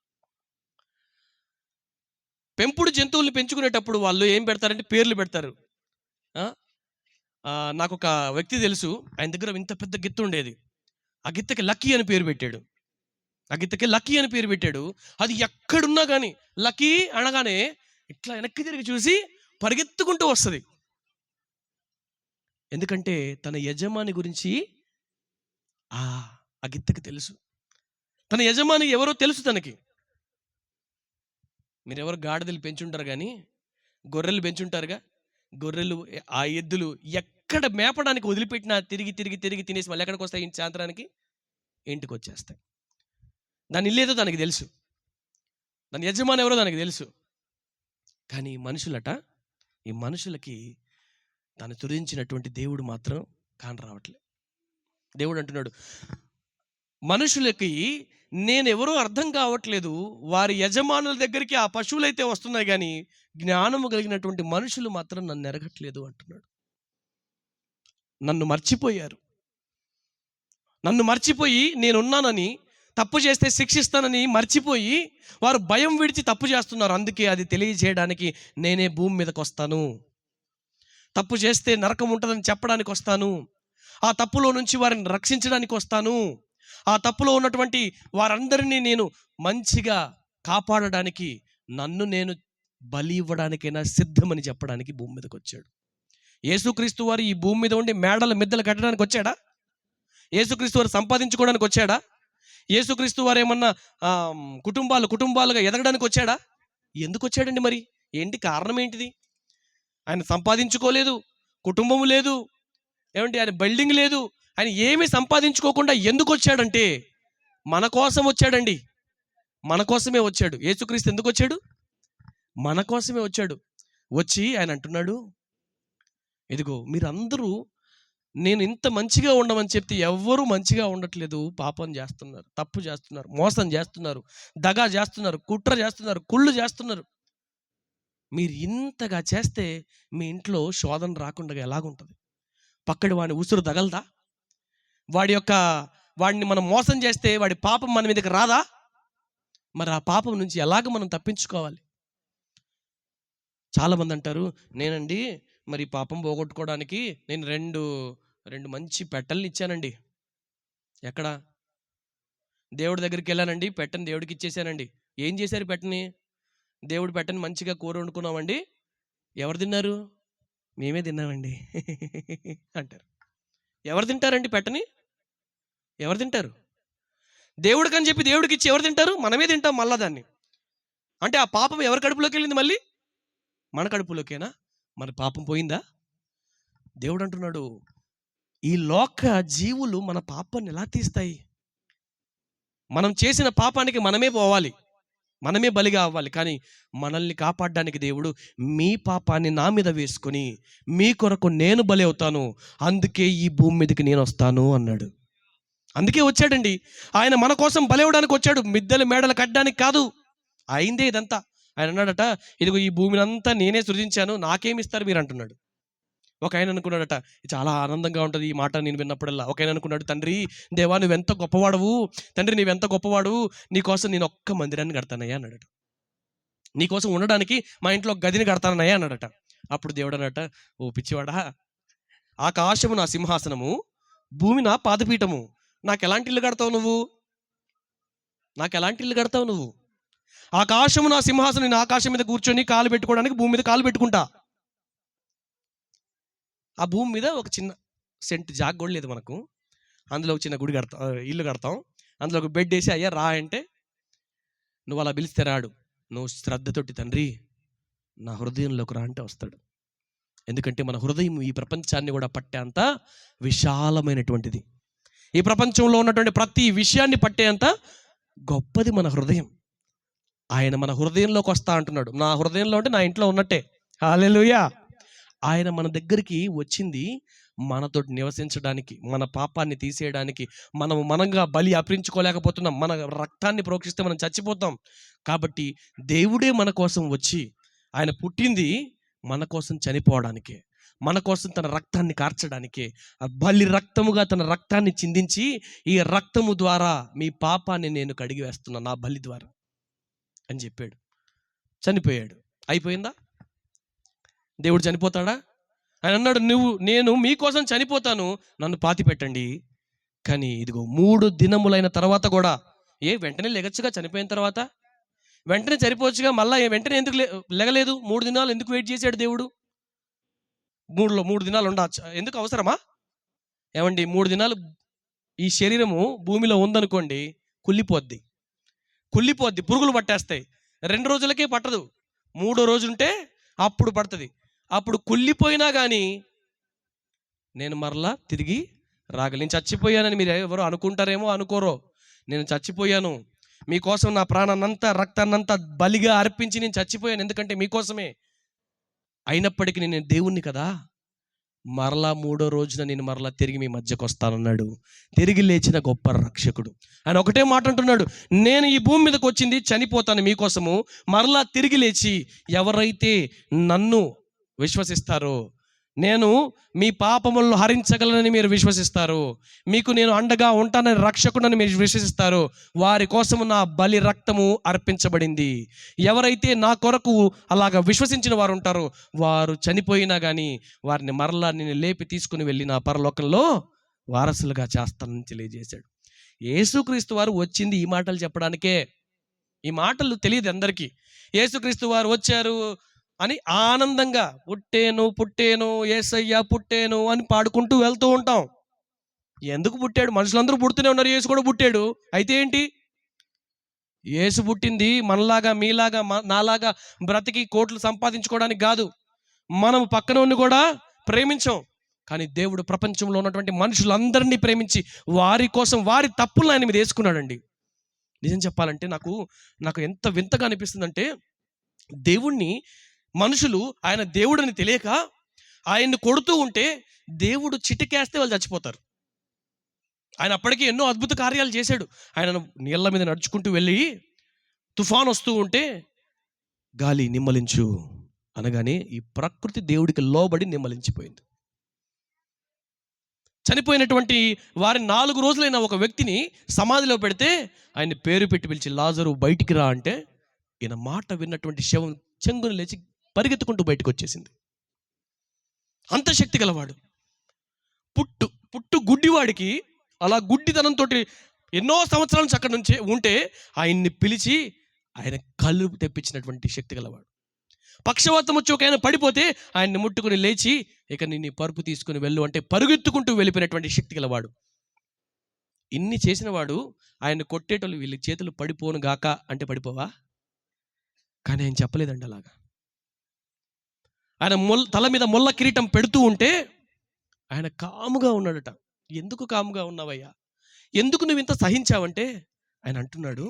పెంపుడు జంతువుల్ని పెంచుకునేటప్పుడు వాళ్ళు ఏం పెడతారంటే పేర్లు పెడతారు. నాకు ఒక వ్యక్తి తెలుసు, ఆయన దగ్గర ఇంత పెద్ద గిత్త ఉండేది. ఆ గిత్తకి లక్కీ అని పేరు పెట్టాడు. అది ఎక్కడున్నా కానీ లక్కీ అనగానే ఇట్లా వెనక్కి తిరిగి చూసి పరిగెత్తుకుంటూ వస్తుంది. ఎందుకంటే తన యజమాని గురించి ఆ గిత్తకి తెలుసు. తన యజమాని ఎవరో తెలుసు తనకి. మీరెవరు గాడిదలు పెంచుంటారు కానీ గొర్రెలు పెంచుంటారుగా. గొర్రెలు, ఆ ఎద్దులు ఎక్కడ మేపడానికి వదిలిపెట్టినా తిరిగి తిరిగి తిరిగి తినేసి మళ్ళీ ఎక్కడికి వస్తాయి? సాయంత్రానికి ఇంటికి వచ్చేస్తాయి. దాని ఇల్లేదో దానికి తెలుసు, దాని యజమాని ఎవరో దానికి తెలుసు. కానీ ఈ మనుషులకి దాన్ని తురించినటువంటి దేవుడు మాత్రం కాని రావట్లేదు. దేవుడు అంటున్నాడు, మనుషులకి నేనెవరో అర్థం కావట్లేదు, వారి యజమానుల దగ్గరికి ఆ పశువులైతే వస్తున్నాయి కానీ జ్ఞానము కలిగినటువంటి మనుషులు మాత్రం నన్ను ఎరగట్లేదు అంటున్నాడు. నన్ను మర్చిపోయి నేనున్నానని, తప్పు చేస్తే శిక్షిస్తానని మర్చిపోయి వారు భయం విడిచి తప్పు చేస్తున్నారు. అందుకే అది తెలియజేయడానికి నేనే భూమి మీదకి వస్తాను. తప్పు చేస్తే నరకం ఉంటుందని చెప్పడానికి వస్తాను. ఆ తప్పులో నుంచి వారిని రక్షించడానికి వస్తాను. ఆ తప్పులో ఉన్నటువంటి వారందరినీ నేను మంచిగా కాపాడడానికి, నన్ను నేను బలి ఇవ్వడానికైనా సిద్ధమని చెప్పడానికి భూమి మీదకి వచ్చాడు. యేసుక్రీస్తు వారు ఈ భూమి మీద ఉండి మేడల మిద్దలు కట్టడానికి వచ్చాడా? యేసుక్రీస్తు వారు సంపాదించుకోవడానికి వచ్చాడా? యేసుక్రీస్తు వారు ఏమన్నా కుటుంబాలుగా ఎదగడానికి వచ్చాడా? ఎందుకు వచ్చాడండి? మరి ఏంటి కారణం? ఏంటిది? ఆయన సంపాదించుకోలేదు, కుటుంబం లేదు, ఆయన బిల్డింగ్ లేదు, ఆయన ఏమీ సంపాదించుకోకుండా ఎందుకు వచ్చాడంటే మన కోసం వచ్చాడండి. మన కోసమే వచ్చాడు. యేసుక్రీస్తు ఎందుకు వచ్చాడు? మన కోసమే వచ్చాడు. వచ్చి ఆయన అంటున్నాడు, ఇదిగో మీరందరూ నేను ఇంత మంచిగా ఉండమని చెప్తే ఎవ్వరూ మంచిగా ఉండట్లేదు. పాపం చేస్తున్నారు, తప్పు చేస్తున్నారు, మోసం చేస్తున్నారు, దగా చేస్తున్నారు, కుట్ర చేస్తున్నారు, కుళ్ళు చేస్తున్నారు. మీరు ఇంతగా చేస్తే మీ ఇంట్లో శోధన రాకుండా ఎలాగుంటుంది? పక్కడి వాడిని ఉసురు తగలదా? వాడిని మనం మోసం చేస్తే వాడి పాపం మన మీదకి రాదా? మరి ఆ పాపం నుంచి ఎలాగ మనం తప్పించుకోవాలి? చాలామంది అంటారు, నేనండి మరి పాపం పోగొట్టుకోవడానికి నేను రెండు మంచి పెట్టెల్ని ఇచ్చానండి. ఎక్కడ? దేవుడి దగ్గరికి వెళ్ళానండి, పెట్టని దేవుడికి ఇచ్చేసానండి. ఏం చేశారు పెట్టని? దేవుడి పెట్టని మంచిగా కూర వండుకున్నామండి. ఎవరు తిన్నారు? మేమే తిన్నామండి అంటారు. ఎవరు తింటారండి పెట్టని? ఎవరు తింటారు? దేవుడికి అని చెప్పి దేవుడికి ఇచ్చి ఎవరు తింటారు? మనమే తింటాం మళ్ళా దాన్ని. అంటే ఆ పాపం ఎవరి కడుపులోకి వెళ్ళింది? మళ్ళీ మన కడుపులోకేనా? మన పాపం పోయిందా? దేవుడు అంటున్నాడు, ఈ లోక జీవులు మన పాపాన్ని ఎలా తీస్తాయి? మనం చేసిన పాపానికి మనమే పోవాలి, మనమే బలిగా అవ్వాలి. కానీ మనల్ని కాపాడడానికి దేవుడు మీ పాపాన్ని నా మీద వేసుకొని మీ కొరకు నేను బలి అవుతాను, అందుకే ఈ భూమి మీదకి నేను వస్తాను అన్నాడు. అందుకే వచ్చాడండి ఆయన, మన కోసం బలి అవ్వడానికి వచ్చాడు, మిద్దెల మేడలు కట్టడానికి కాదు. అయిందే ఇదంతా. ఆయన అన్నాడట, ఇదిగో ఈ భూమిని అంతా నేనే సృజించాను, నాకేమిస్తారు మీరు అంటున్నాడు. ఒక ఆయన అనుకున్నాడట, చాలా ఆనందంగా ఉంటుంది ఈ మాట నేను విన్నప్పుడల్లా. ఒక ఆయన అనుకున్నాడు, తండ్రి దేవా నువ్వెంత గొప్పవాడవు, తండ్రి నువ్వెంత గొప్పవాడు, నీకోసం నేను ఒక్క మందిరాన్ని కడతానయ్యా అన్నాడట. నీకోసం ఉండడానికి మా ఇంట్లో ఒక గదిని కడతానయ్యా అన్నాడట. అప్పుడు దేవుడు అన్నట, ఓ పిచ్చివాడా, ఆకాశము నా సింహాసనము, భూమి నా పాదపీఠము, నాకు ఎలాంటి ఇల్లు కడతావు నువ్వు? నాకు ఎలాంటి ఇల్లు కడతావు నువ్వు? ఆకాశము నా సింహాసనం, నేను ఆకాశం మీద కూర్చొని కాలు పెట్టుకోవడానికి భూమి మీద కాలు పెట్టుకుంటా. ఆ భూమి మీద ఒక చిన్న సెంటు జాగ కూడా లేదు మనకు, అందులో ఒక చిన్న గుడి కడతాం, ఇల్లు కడతాం, అందులో ఒక బెడ్ వేసి అయ్యా రా అంటే నువ్వు అలా పిలిస్తే రాడు. నువ్వు శ్రద్ధతోటి తండ్రి నా హృదయంలోకి రా అంటే వస్తాడు. ఎందుకంటే మన హృదయం ఈ ప్రపంచాన్ని కూడా పట్టేంత విశాలమైనటువంటిది. ఈ ప్రపంచంలో ఉన్నటువంటి ప్రతి విషయాన్ని పట్టేంత గొప్పది మన హృదయం. ఆయన మన హృదయంలోకి వస్తా అంటున్నాడు. నా హృదయంలో అంటే నా ఇంట్లో ఉన్నట్టే. హల్లెలూయా. ఆయన మన దగ్గరికి వచ్చింది మనతో నివసించడానికి, మన పాపాన్ని తీసేయడానికి. మనంగా బలి అర్పించుకోలేకపోతున్నాం, మన రక్తాన్ని ప్రోక్షిస్తే మనం చచ్చిపోతాం. కాబట్టి దేవుడే మన కోసం వచ్చి, ఆయన పుట్టింది మన కోసం చనిపోవడానికే, మన కోసం తన రక్తాన్ని కార్చడానికే. ఆ బలి రక్తముగా తన రక్తాన్ని చిందించి, ఈ రక్తము ద్వారా మీ పాపాన్ని నేను కడిగి వేస్తున్నా నా బలి ద్వారా అని చెప్పాడు. చనిపోయాడు. అయిపోయిందా? దేవుడు చనిపోతాడా? ఆయన అన్నాడు, నేను మీకోసం చనిపోతాను, నన్ను పాతి పెట్టండి. కానీ ఇదిగో 3 దినములైన తర్వాత కూడా, వెంటనే లెగచ్చుగా చనిపోయిన తర్వాత? వెంటనే చనిపోవచ్చుగా, మళ్ళీ వెంటనే ఎందుకు లెగలేదు? 3 దినాలు ఎందుకు వెయిట్ చేశాడు దేవుడు? 3 దినాలు ఉండొచ్చు, ఎందుకు అవసరమా? ఏమండి, 3 దినాలు ఈ శరీరము భూమిలో ఉందనుకోండి, కుళ్ళిపోద్ది, పురుగులు పట్టేస్తాయి. 2 రోజులకే పట్టదు, 3వ రోజు ఉంటే అప్పుడు పడుతుంది. అప్పుడు కుళ్ళిపోయినా కానీ నేను మరలా తిరిగి రాగలను. నేను చచ్చిపోయానని మీరు ఎవరో అనుకుంటారేమో, అనుకోరో. నేను చచ్చిపోయాను మీకోసం, నా ప్రాణాన్నంతా రక్తాన్నంతా బలిగా అర్పించి నేను చచ్చిపోయాను, ఎందుకంటే మీకోసమే. అయినప్పటికీ నేను దేవుణ్ణి కదా, మరలా 3వ రోజున నేను మరలా తిరిగి మీ మధ్యకు వస్తానన్నాడు. తిరిగి లేచిన గొప్ప రక్షకుడు. ఆయన ఒకటే మాట అంటున్నాడు, నేను ఈ భూమి మీదకి వచ్చింది చనిపోతాను మీకోసము, మరలా తిరిగి లేచి ఎవరైతే నన్ను విశ్వసిస్తారో, నేను మీ పాపములను హరించగలనని మీరు విశ్వసిస్తారు, మీకు నేను అండగా ఉంటానని రక్షకుడని మీరు విశ్వసిస్తారు, వారి కోసము నా బలి రక్తము అర్పించబడింది. ఎవరైతే నా కొరకు అలాగ విశ్వసించిన వారు ఉంటారో, వారు చనిపోయినా కానీ వారిని మరలా నేను లేపి తీసుకుని వెళ్ళి నా పరలోకంలో వారసులుగా చేస్తానని తెలియజేశాడు. యేసుక్రీస్తు వారు వచ్చింది ఈ మాటలు చెప్పడానికే. ఈ మాటలు తెలియదు అందరికీ. యేసుక్రీస్తు వారు వచ్చారు అని ఆనందంగా పుట్టేను యేసయ్య పుట్టేను అని పాడుకుంటూ వెళ్తూ ఉంటాం. ఎందుకు పుట్టాడు? మనుషులందరూ పుడుతూనే ఉన్నారు, యేసు కూడా పుట్టాడు. అయితే ఏంటి? యేసు పుట్టింది మనలాగా మీలాగా నాలాగా బ్రతికి కోట్లు సంపాదించుకోవడానికి కాదు. మనం పక్కన ఉన్న కూడా ప్రేమించాం. కానీ దేవుడు ప్రపంచంలో ఉన్నటువంటి మనుషులందరినీ ప్రేమించి వారి కోసం వారి తప్పులను ఆయన మీద వేసుకున్నాడండి. నిజం చెప్పాలంటే నాకు ఎంత వింతగా అనిపిస్తుందంటే, దేవుణ్ణి మనుషులు ఆయన దేవుడని తెలియక ఆయన్ని కొడుతూ ఉంటే దేవుడు చిటికేస్తే వాళ్ళు చచ్చిపోతారు. ఆయన అప్పటికే ఎన్నో అద్భుత కార్యాలు చేశాడు. ఆయన నీళ్ళ మీద నడుచుకుంటూ వెళ్ళి తుఫాన్ వస్తూ ఉంటే గాలి నిమ్మలించు అనగానే ఈ ప్రకృతి దేవుడికి లోబడి నిమ్మలించిపోయింది. చనిపోయినటువంటి వారి 4 రోజులైన ఒక వ్యక్తిని సమాధిలో పెడితే ఆయన పేరు పెట్టి పిలిచి లాజరు బయటికి రా అంటే ఈయన మాట విన్నటువంటి శవం చెంగును లేచి పరిగెత్తుకుంటూ బయటకు వచ్చేసింది. అంత శక్తి గలవాడు. పుట్టు గుడ్డివాడికి అలా గుడ్డితనంతో ఎన్నో సంవత్సరాల నుంచి అక్కడ నుంచి ఉంటే ఆయన్ని పిలిచి ఆయన కళ్ళు తెప్పించినటువంటి శక్తి గలవాడు. పక్షవాతం వచ్చి ఒక ఆయన పడిపోతే ఆయన్ని ముట్టుకుని లేచి ఇక నీ పరుపు తీసుకుని వెళ్ళు అంటే పరుగెత్తుకుంటూ వెళ్ళిపోయినటువంటి శక్తి గలవాడు. ఇన్ని చేసిన వాడు ఆయన కొట్టేటోళ్ళు వీళ్ళ చేతులు పడిపోను గాక అంటే పడిపోవా? కానీ ఆయన చెప్పలేదండి అలాగా. ఆయన తల మీద ముళ్ళ కిరీటం పెడుతూ ఉంటే ఆయన కాముగా ఉన్నాడట. ఎందుకు కాముగా ఉన్నావయ్యా, ఎందుకు నువ్వు ఇంత సహించావంటే ఆయన అంటున్నాడు,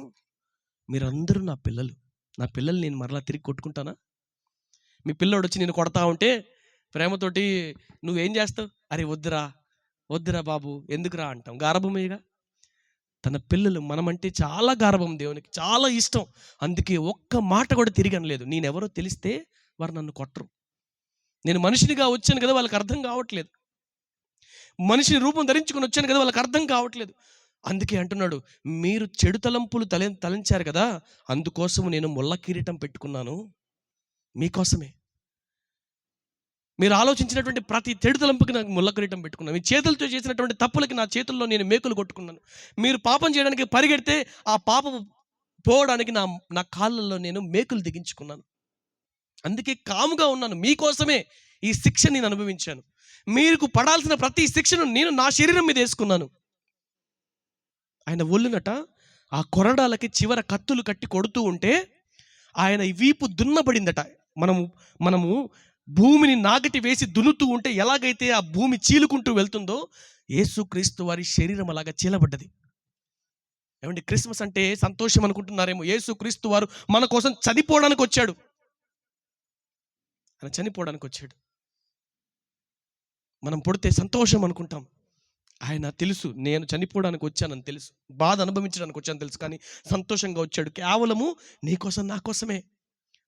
మీరందరూ నా పిల్లలు నేను మరలా తిరిగి కొట్టుకుంటానా? మీ పిల్లోడు వచ్చి నేను కొడతా ఉంటే ప్రేమతోటి నువ్వేం చేస్తావు? అరే వద్దురా బాబు ఎందుకురా అంటాం. గారభమేగా. తన పిల్లలు మనమంటే చాలా గారభం, దేవునికి చాలా ఇష్టం. అందుకే ఒక్క మాట కూడా తిరిగి అనలేదు. నేనెవరో తెలిస్తే వారు నన్ను కొట్టరు. నేను మనిషినిగా వచ్చాను కదా, వాళ్ళకి అర్థం కావట్లేదు. మనిషిని రూపం ధరించుకొని వచ్చాను కదా, వాళ్ళకి అర్థం కావట్లేదు. అందుకే అంటున్నాడు, మీరు చెడు తలంపులు తలంచారు కదా, అందుకోసం నేను ముళ్ళ కిరీటం పెట్టుకున్నాను మీకోసమే. మీరు ఆలోచించినటువంటి ప్రతి చెడు తలంపుకి నాకు ముళ్ళ కిరీటం పెట్టుకున్నాను. మీ చేతులతో చేసినటువంటి తప్పులకి నా చేతుల్లో నేను మేకులు కొట్టుకున్నాను. మీరు పాపం చేయడానికి పరిగెడితే ఆ పాపం పోవడానికి నా కాళ్ళల్లో నేను మేకులు దిగించుకున్నాను. అందుకే కాముగా ఉన్నాను. మీకోసమే ఈ శిక్ష నేను అనుభవించాను. మీకు పడాల్సిన ప్రతి శిక్షను నేను నా శరీరం మీద వేసుకున్నాను. ఆయన ఒళ్ళునట ఆ కొరడాలకి చివర కత్తులు కట్టి కొడుతూ ఉంటే ఆయన వీపు దున్నబడిందట. మనము భూమిని నాగటి వేసి దున్నుతూ ఉంటే ఎలాగైతే ఆ భూమి చీలుకుంటూ వెళ్తుందో యేసుక్రీస్తు వారి శరీరం అలాగా చీలబడ్డది. ఏమండి, క్రిస్మస్ అంటే సంతోషం అనుకుంటున్నారేమో. యేసుక్రీస్తు వారు మన కోసం చనిపోవడానికి వచ్చాడు. ఆయన చనిపోవడానికి వచ్చాడు. మనం పుడితే సంతోషం అనుకుంటాం. ఆయన తెలుసు నేను చనిపోవడానికి వచ్చానని తెలుసు, బాధ అనుభవించడానికి వచ్చానని తెలుసు, కానీ సంతోషంగా వచ్చాడు. కేవలము నీకోసం నా కోసమే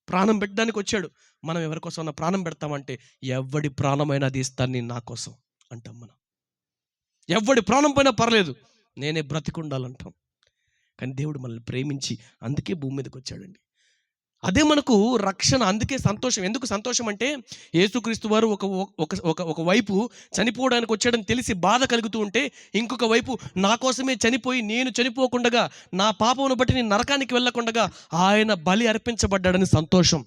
ప్రాణం పెట్టడానికి వచ్చాడు. మనం ఎవరి కోసం ప్రాణం పెడతామంటే ఎవడి ప్రాణమైనా అది ఇస్తాను నేను నా కోసం అంటాం. మనం ఎవడి ప్రాణం పైన పర్లేదు నేనే బ్రతికుండాలంటాం. కానీ దేవుడు మనల్ని ప్రేమించి అందుకే భూమి మీదకి వచ్చాడండి. అదే మనకు రక్షణ. అందుకే సంతోషం. ఎందుకు సంతోషం అంటే యేసుక్రీస్తు వారు ఒక వైపు చనిపోవడానికి వచ్చాడని తెలిసి బాధ కలుగుతూ ఉంటే, ఇంకొక వైపు నా కోసమే చనిపోయి నేను చనిపోకుండా నా పాపమును బట్టి నేను నరకానికి వెళ్ళకుండా ఆయన బలి అర్పించబడ్డాడని సంతోషం.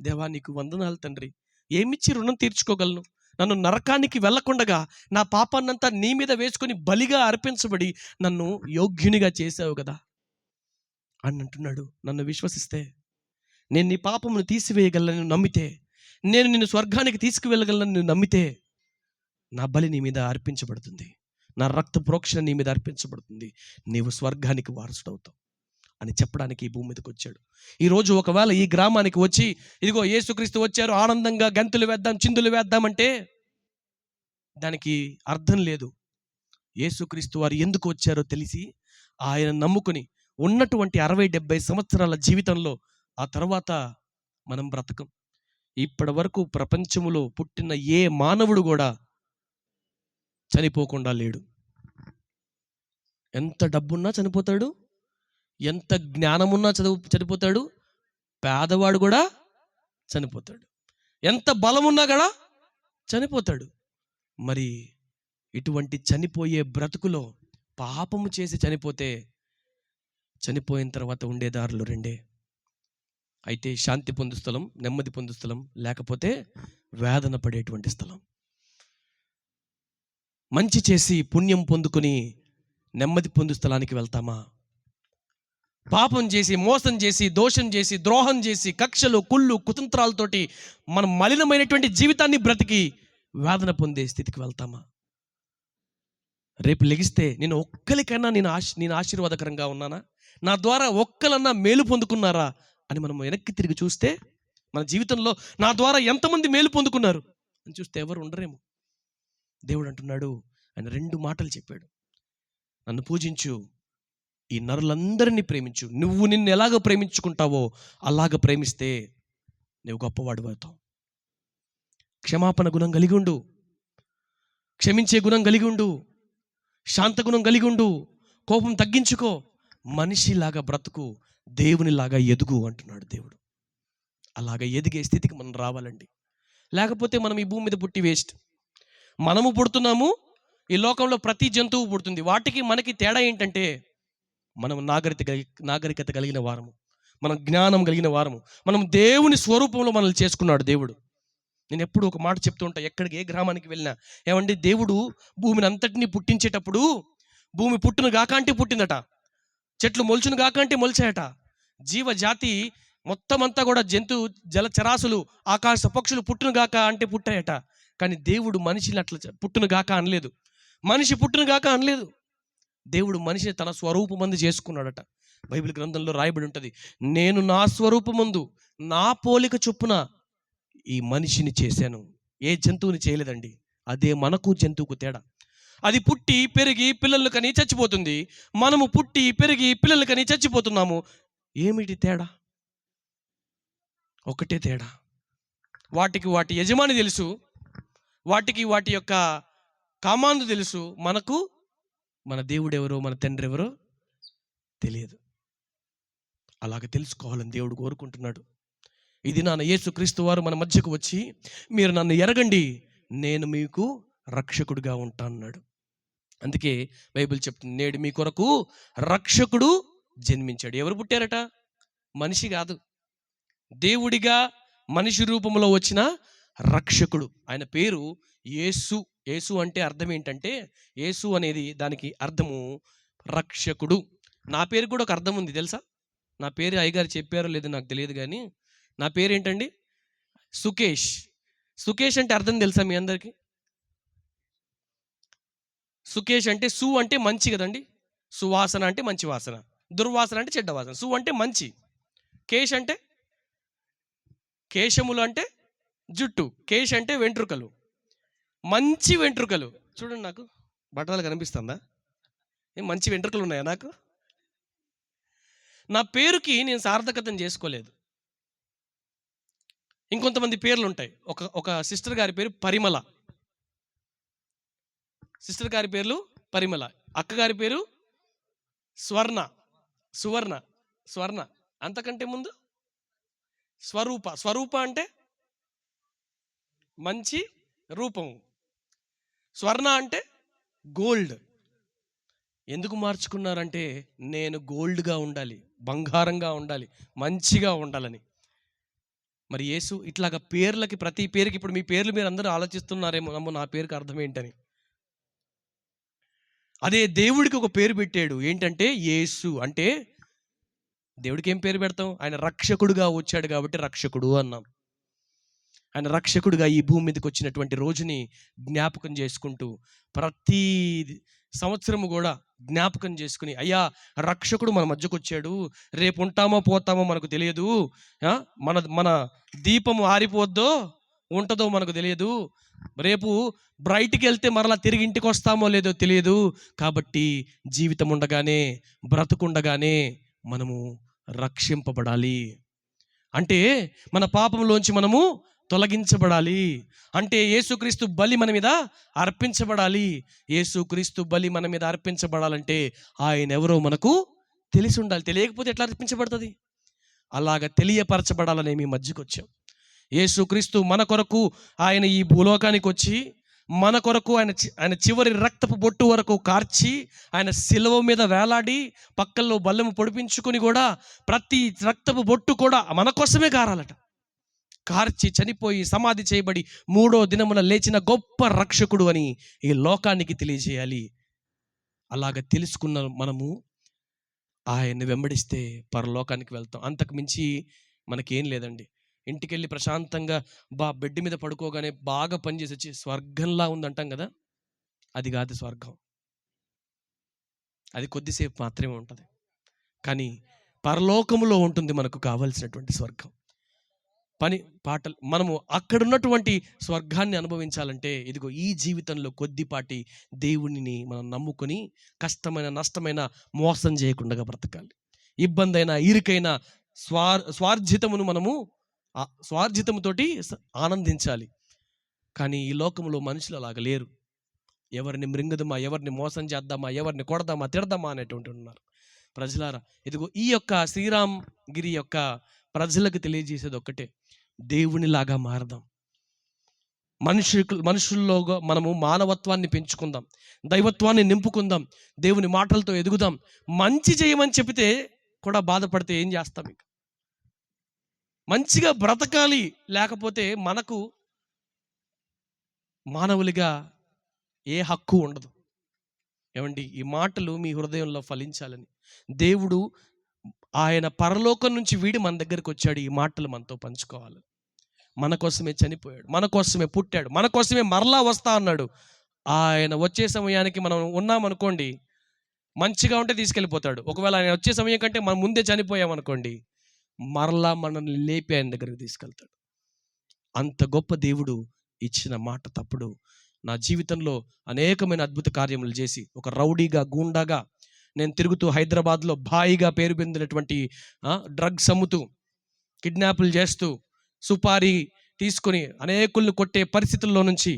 దేవా నీకు వందనాలు తండ్రి, ఏమిచ్చి రుణం తీర్చుకోగలను? నన్ను నరకానికి వెళ్ళకుండా నా పాపాన్నంతా నీ మీద వేసుకొని బలిగా అర్పించబడి నన్ను యోగ్యునిగా చేసావు కదా అని అంటున్నాడు. నన్ను విశ్వసిస్తే, నేను నీ పాపమును తీసివేయగలను నమ్మితే, నేను నిన్ను స్వర్గానికి తీసుకువెళ్ళగలను నమ్మితే, నా బలి నీ మీద అర్పించబడుతుంది, నా రక్త ప్రోక్షణ నీ మీద అర్పించబడుతుంది, నీవు స్వర్గానికి వారసుడవుతావు అని చెప్పడానికి ఈ భూమి మీదకి వచ్చాడు. ఈరోజు ఒకవేళ ఈ గ్రామానికి వచ్చి ఇదిగో యేసుక్రీస్తు వచ్చారు, ఆనందంగా గంతులు వేద్దాం, చిందులు వేద్దామంటే దానికి అర్థం లేదు. యేసుక్రీస్తు వారు ఎందుకు వచ్చారో తెలిసి ఆయన నమ్ముకుని ఉన్నటువంటి 60-70 సంవత్సరాల జీవితంలో ఆ తర్వాత మనం బ్రతకం. ఇప్పటి వరకు ప్రపంచంలో పుట్టిన ఏ మానవుడు కూడా చనిపోకుండా లేడు. ఎంత డబ్బున్నా చనిపోతాడు, ఎంత జ్ఞానమున్నా చనిపోతాడు, పేదవాడు కూడా చనిపోతాడు, ఎంత బలమున్నా కూడా చనిపోతాడు. మరి ఇటువంటి చనిపోయే బ్రతుకులో పాపము చేసి చనిపోతే చనిపోయిన తర్వాత ఉండే దారులు రెండే. అయితే శాంతి పొందు స్థలం, నెమ్మది పొందు స్థలం, లేకపోతే వేదన పడేటువంటి స్థలం. మంచి చేసి పుణ్యం పొందుకొని నెమ్మది పొందు స్థలానికి వెళ్తామా? పాపం చేసి, మోసం చేసి, దోషం చేసి, ద్రోహం చేసి, కక్షలు, కుళ్ళు, కుతంత్రాలతోటి మనం మలినమైనటువంటి జీవితాన్ని బ్రతికి వేదన పొందే స్థితికి వెళ్తామా? రేపు లెగిస్తే నేను ఒక్కరికైనా నేను ఆశీర్వాదకరంగా ఉన్నానా, నా ద్వారా ఒక్కలన్నా మేలు పొందుకున్నారా అని మనం వెనక్కి తిరిగి చూస్తే మన జీవితంలో నా ద్వారా ఎంతమంది మేలు పొందుకున్నారు అని చూస్తే ఎవరు ఉండరేమో. దేవుడు అంటున్నాడు, ఆయన 2 మాటలు చెప్పాడు. నన్ను పూజించు, ఈ నరులందరినీ ప్రేమించు. నువ్వు నిన్ను ఎలాగ ప్రేమించుకుంటావో అలాగ ప్రేమిస్తే నువ్వు గొప్పవాడు అవుతావు. క్షమాపణ గుణం కలిగి ఉండు. క్షమించే గుణం కలిగి ఉండు, శాంత గుణం కలిగి ఉండు, కోపం తగ్గించుకో, మనిషిలాగా బ్రతుకు, దేవునిలాగా ఎదుగు అంటున్నాడు దేవుడు. అలాగ ఎదిగే స్థితికి మనం రావాలండి. లేకపోతే మనం ఈ భూమి మీద పుట్టి వేస్ట్. మనము పుడుతున్నాము, ఈ లోకంలో ప్రతి జంతువు పుడుతుంది. వాటికి మనకి తేడా ఏంటంటే మనం నాగరికత కలిగిన వారము, మనం జ్ఞానం కలిగిన వారము, మనం దేవుని స్వరూపంలో మనల్ని చేసుకున్నాడు దేవుడు. నేను ఎప్పుడు ఒక మాట చెప్తూ ఉంటా, ఎక్కడికి ఏ గ్రామానికి వెళ్ళినా, ఏమండి దేవుడు భూమిని అంతటినీ పుట్టించేటప్పుడు భూమి పుట్టును గాక అంటే పుట్టిందట, చెట్లు మొలుచును గాక అంటే మొలిచాయట, జీవజాతి మొత్తం అంతా కూడా జలచరాశులు ఆకాశ పక్షులు పుట్టును గాక అంటే పుట్టాయట. కానీ దేవుడు మనిషిని అట్లా పుట్టును గాక అనలేదు, మనిషి పుట్టును గాక అనలేదు. దేవుడు మనిషిని తన స్వరూపమందు చేసుకున్నాడట. బైబిల్ గ్రంథంలో రాయబడి ఉంటుంది, నేను నా స్వరూపమందు నా పోలిక చొప్పున ఈ మనిషిని చేశాను. ఏ జంతువుని చేయలేదండి. అదే మనకు జంతువుకు తేడా. అది పుట్టి పెరిగి పిల్లలు కని చచ్చిపోతుంది, మనము పుట్టి పెరిగి పిల్లలు కని చచ్చిపోతున్నాము. ఏమిటి తేడా? ఒకటే తేడా, వాటికి వాటి యజమాని తెలుసు, వాటికి వాటి యొక్క కామాందు తెలుసు, మనకు మన దేవుడు ఎవరో మన తండ్రి ఎవరో తెలియదు. అలాగ తెలుసుకోవాలని దేవుడు కోరుకుంటున్నాడు. ఇది నాన్న యేసుక్రీస్తు వారు మన మధ్యకు వచ్చి, మీరు నన్ను ఎరగండి, నేను మీకు రక్షకుడిగా ఉంటా అన్నాడు. అందుకే బైబిల్ చెప్తుంది, నేడు మీ కొరకు రక్షకుడు జన్మించాడు. ఎవరు పుట్టారట? మనిషి కాదు, దేవుడిగా మనిషి రూపంలో వచ్చిన రక్షకుడు. ఆయన పేరు యేసు. యేసు అంటే అర్థం ఏంటంటే, యేసు అనేది దానికి అర్థము రక్షకుడు. నా పేరు కూడా ఒక అర్థం ఉంది తెలుసా? నా పేరు అయ్యగారు చెప్పారో లేదో నాకు తెలియదు, కానీ నా పేరు ఏంటండి? సుకేష్. సుకేష్ అంటే అర్థం తెలుసా మీ అందరికీ? సుకేష్ అంటే సు అంటే మంచి కదండి, సువాసన అంటే మంచి వాసన, దుర్వాసన అంటే చెడ్డ వాసన. సు అంటే మంచి, కేశ్ అంటే కేశములు అంటే జుట్టు, కేశ్ అంటే వెంట్రుకలు, మంచి వెంట్రుకలు. చూడండి, నాకు బట్టలు కనిపిస్తుందా? మంచి వెంట్రుకలు ఉన్నాయా నాకు? నా పేరుకి నేను సార్థకతను చేసుకోలేదు. ఇంకొంతమంది పేర్లు ఉంటాయి. ఒక సిస్టర్ గారి పేరు పరిమళ, సిస్టర్ గారి పేర్లు పరిమళ, అక్కగారి పేరు స్వర్ణ, సువర్ణ, స్వర్ణ. అంతకంటే ముందు స్వరూప. స్వరూప అంటే మంచి రూపం, స్వర్ణ అంటే గోల్డ్. ఎందుకు మార్చుకున్నారంటే, నేను గోల్డ్గా ఉండాలి, బంగారంగా ఉండాలి, మంచిగా ఉండాలని. మరి యేసు ఇట్లాగా పేర్లకి, ప్రతి పేరుకి, ఇప్పుడు మీ పేర్లు మీరు అందరూ ఆలోచిస్తున్నారేమో, అమ్మో నా పేరుకి అర్థం ఏంటని. అదే దేవుడికి ఒక పేరు పెట్టాడు. ఏంటంటే యేసు. అంటే దేవుడికి ఏం పేరు పెడతాం? ఆయన రక్షకుడుగా వచ్చాడు కాబట్టి రక్షకుడు అన్నాం. ఆయన రక్షకుడుగా ఈ భూమి మీదకి వచ్చినటువంటి రోజుని జ్ఞాపకం చేసుకుంటూ, ప్రతి సంవత్సరము కూడా జ్ఞాపకం చేసుకుని, అయ్యా రక్షకుడు మన మధ్యకు వచ్చాడు, రేపు ఉంటామో పోతామో మనకు తెలియదు, మన దీపము ఆరిపోద్దో ఉంటుందో మనకు తెలియదు, రేపు బయటికి వెళ్తే మరలా తిరిగి ఇంటికి వస్తామో లేదో తెలియదు. కాబట్టి జీవితం ఉండగానే, బ్రతుకుండగానే మనము రక్షింపబడాలి. అంటే మన పాపంలోంచి మనము తొలగించబడాలి. అంటే యేసుక్రీస్తు బలి మన మీద అర్పించబడాలి. యేసుక్రీస్తు బలి మన మీద అర్పించబడాలంటే ఆయన ఎవరో మనకు తెలిసి ఉండాలి. తెలియకపోతే ఎట్లా అర్పించబడుతుంది? అలాగ తెలియపరచబడాలని మీ మధ్యకు వచ్చాం. యేసుక్రీస్తు మన కొరకు ఆయన ఈ భూలోకానికి వచ్చి, మన కొరకు ఆయన చివరి రక్తపు బొట్టు వరకు కార్చి, ఆయన శిలువ మీద వేలాడి పక్కల్లో బల్లెము పొడిపించుకొని కూడా, ప్రతి రక్తపు బొట్టు కూడా మన కోసమే కారాలట. కార్చి చనిపోయి సమాధి చేయబడి 3వ దినమున లేచిన గొప్ప రక్షకుడు అని ఈ లోకానికి తెలియజేయాలి. అలాగ తెలుసుకున్న మనము ఆయన్ని వెంబడిస్తే పరలోకానికి వెళ్తాం. అంతకు మించి మనకేం లేదండి. ఇంటికి వెళ్ళి ప్రశాంతంగా బెడ్ మీద పడుకోగానే బాగా పనిచేసి వచ్చి స్వర్గంలా ఉందంటాం కదా, అది కాదు స్వర్గం. అది కొద్దిసేపు మాత్రమే ఉంటుంది. కానీ పరలోకములో ఉంటుంది మనకు కావలసినటువంటి స్వర్గం. పాటలు మనము అక్కడున్నటువంటి స్వర్గాన్ని అనుభవించాలంటే, ఇదిగో ఈ జీవితంలో కొద్దిపాటి దేవునిని మనం నమ్ముకొని, కష్టమైన నష్టమైన మోసం చేయకుండా బ్రతకాలి. ఇబ్బంది అయినా ఇరుకైనా స్వార్జితమును మనము స్వార్జితముతోటి ఆనందించాలి. కానీ ఈ లోకంలో మనుషులు అలాగ లేరు. ఎవరిని మృంగుదమా, ఎవరిని మోసం చేద్దామా, ఎవరిని కొడదామా, తిడదామా అనేటువంటి ఉన్నారు. ప్రజలారా, ఇదిగో ఈ యొక్క శ్రీరామ్ గిరి యొక్క ప్రజలకు తెలియజేసేది ఒక్కటే, దేవునిలాగా మారదాం. మనుషుల్లో మనము మానవత్వాన్ని పెంచుకుందాం, దైవత్వాన్ని నింపుకుందాం, దేవుని మాటలతో ఎదుగుదాం. మంచి చేయమని చెబితే కూడా బాధపడితే ఏం చేస్తాం? ఇక మంచిగా బ్రతకాలి, లేకపోతే మనకు మానవులుగా ఏ హక్కు ఉండదు. ఏమండి, ఈ మాటలు మీ హృదయంలో ఫలించాలని దేవుడు ఆయన పరలోకం నుంచి వీడి మన దగ్గరికి వచ్చాడు. ఈ మాటలు మనతో పంచుకోవాలి. మన కోసమే చనిపోయాడు, మన కోసమే పుట్టాడు, మన కోసమే మరలా వస్తా అన్నాడు. ఆయన వచ్చే సమయానికి మనం ఉన్నామనుకోండి, మంచిగా ఉంటే తీసుకెళ్ళిపోతాడు. ఒకవేళ ఆయన వచ్చే సమయం కంటే మనం ముందే చనిపోయామనుకోండి, మరలా మనల్ని లేపి ఆయన దగ్గరికి తీసుకెళ్తాడు. అంత గొప్ప దేవుడు ఇచ్చిన మాట తప్పుడు. నా జీవితంలో అనేకమైన అద్భుత కార్యములు చేసి, ఒక రౌడీగా, గూండాగా నేను తిరుగుతూ హైదరాబాద్లో బాయిగా పేరు పొందినటువంటి, డ్రగ్స్ అమ్ముతూ, కిడ్నాపులు చేస్తూ, సుపారీ తీసుకొని అనేకులను కొట్టే పరిస్థితుల్లో నుంచి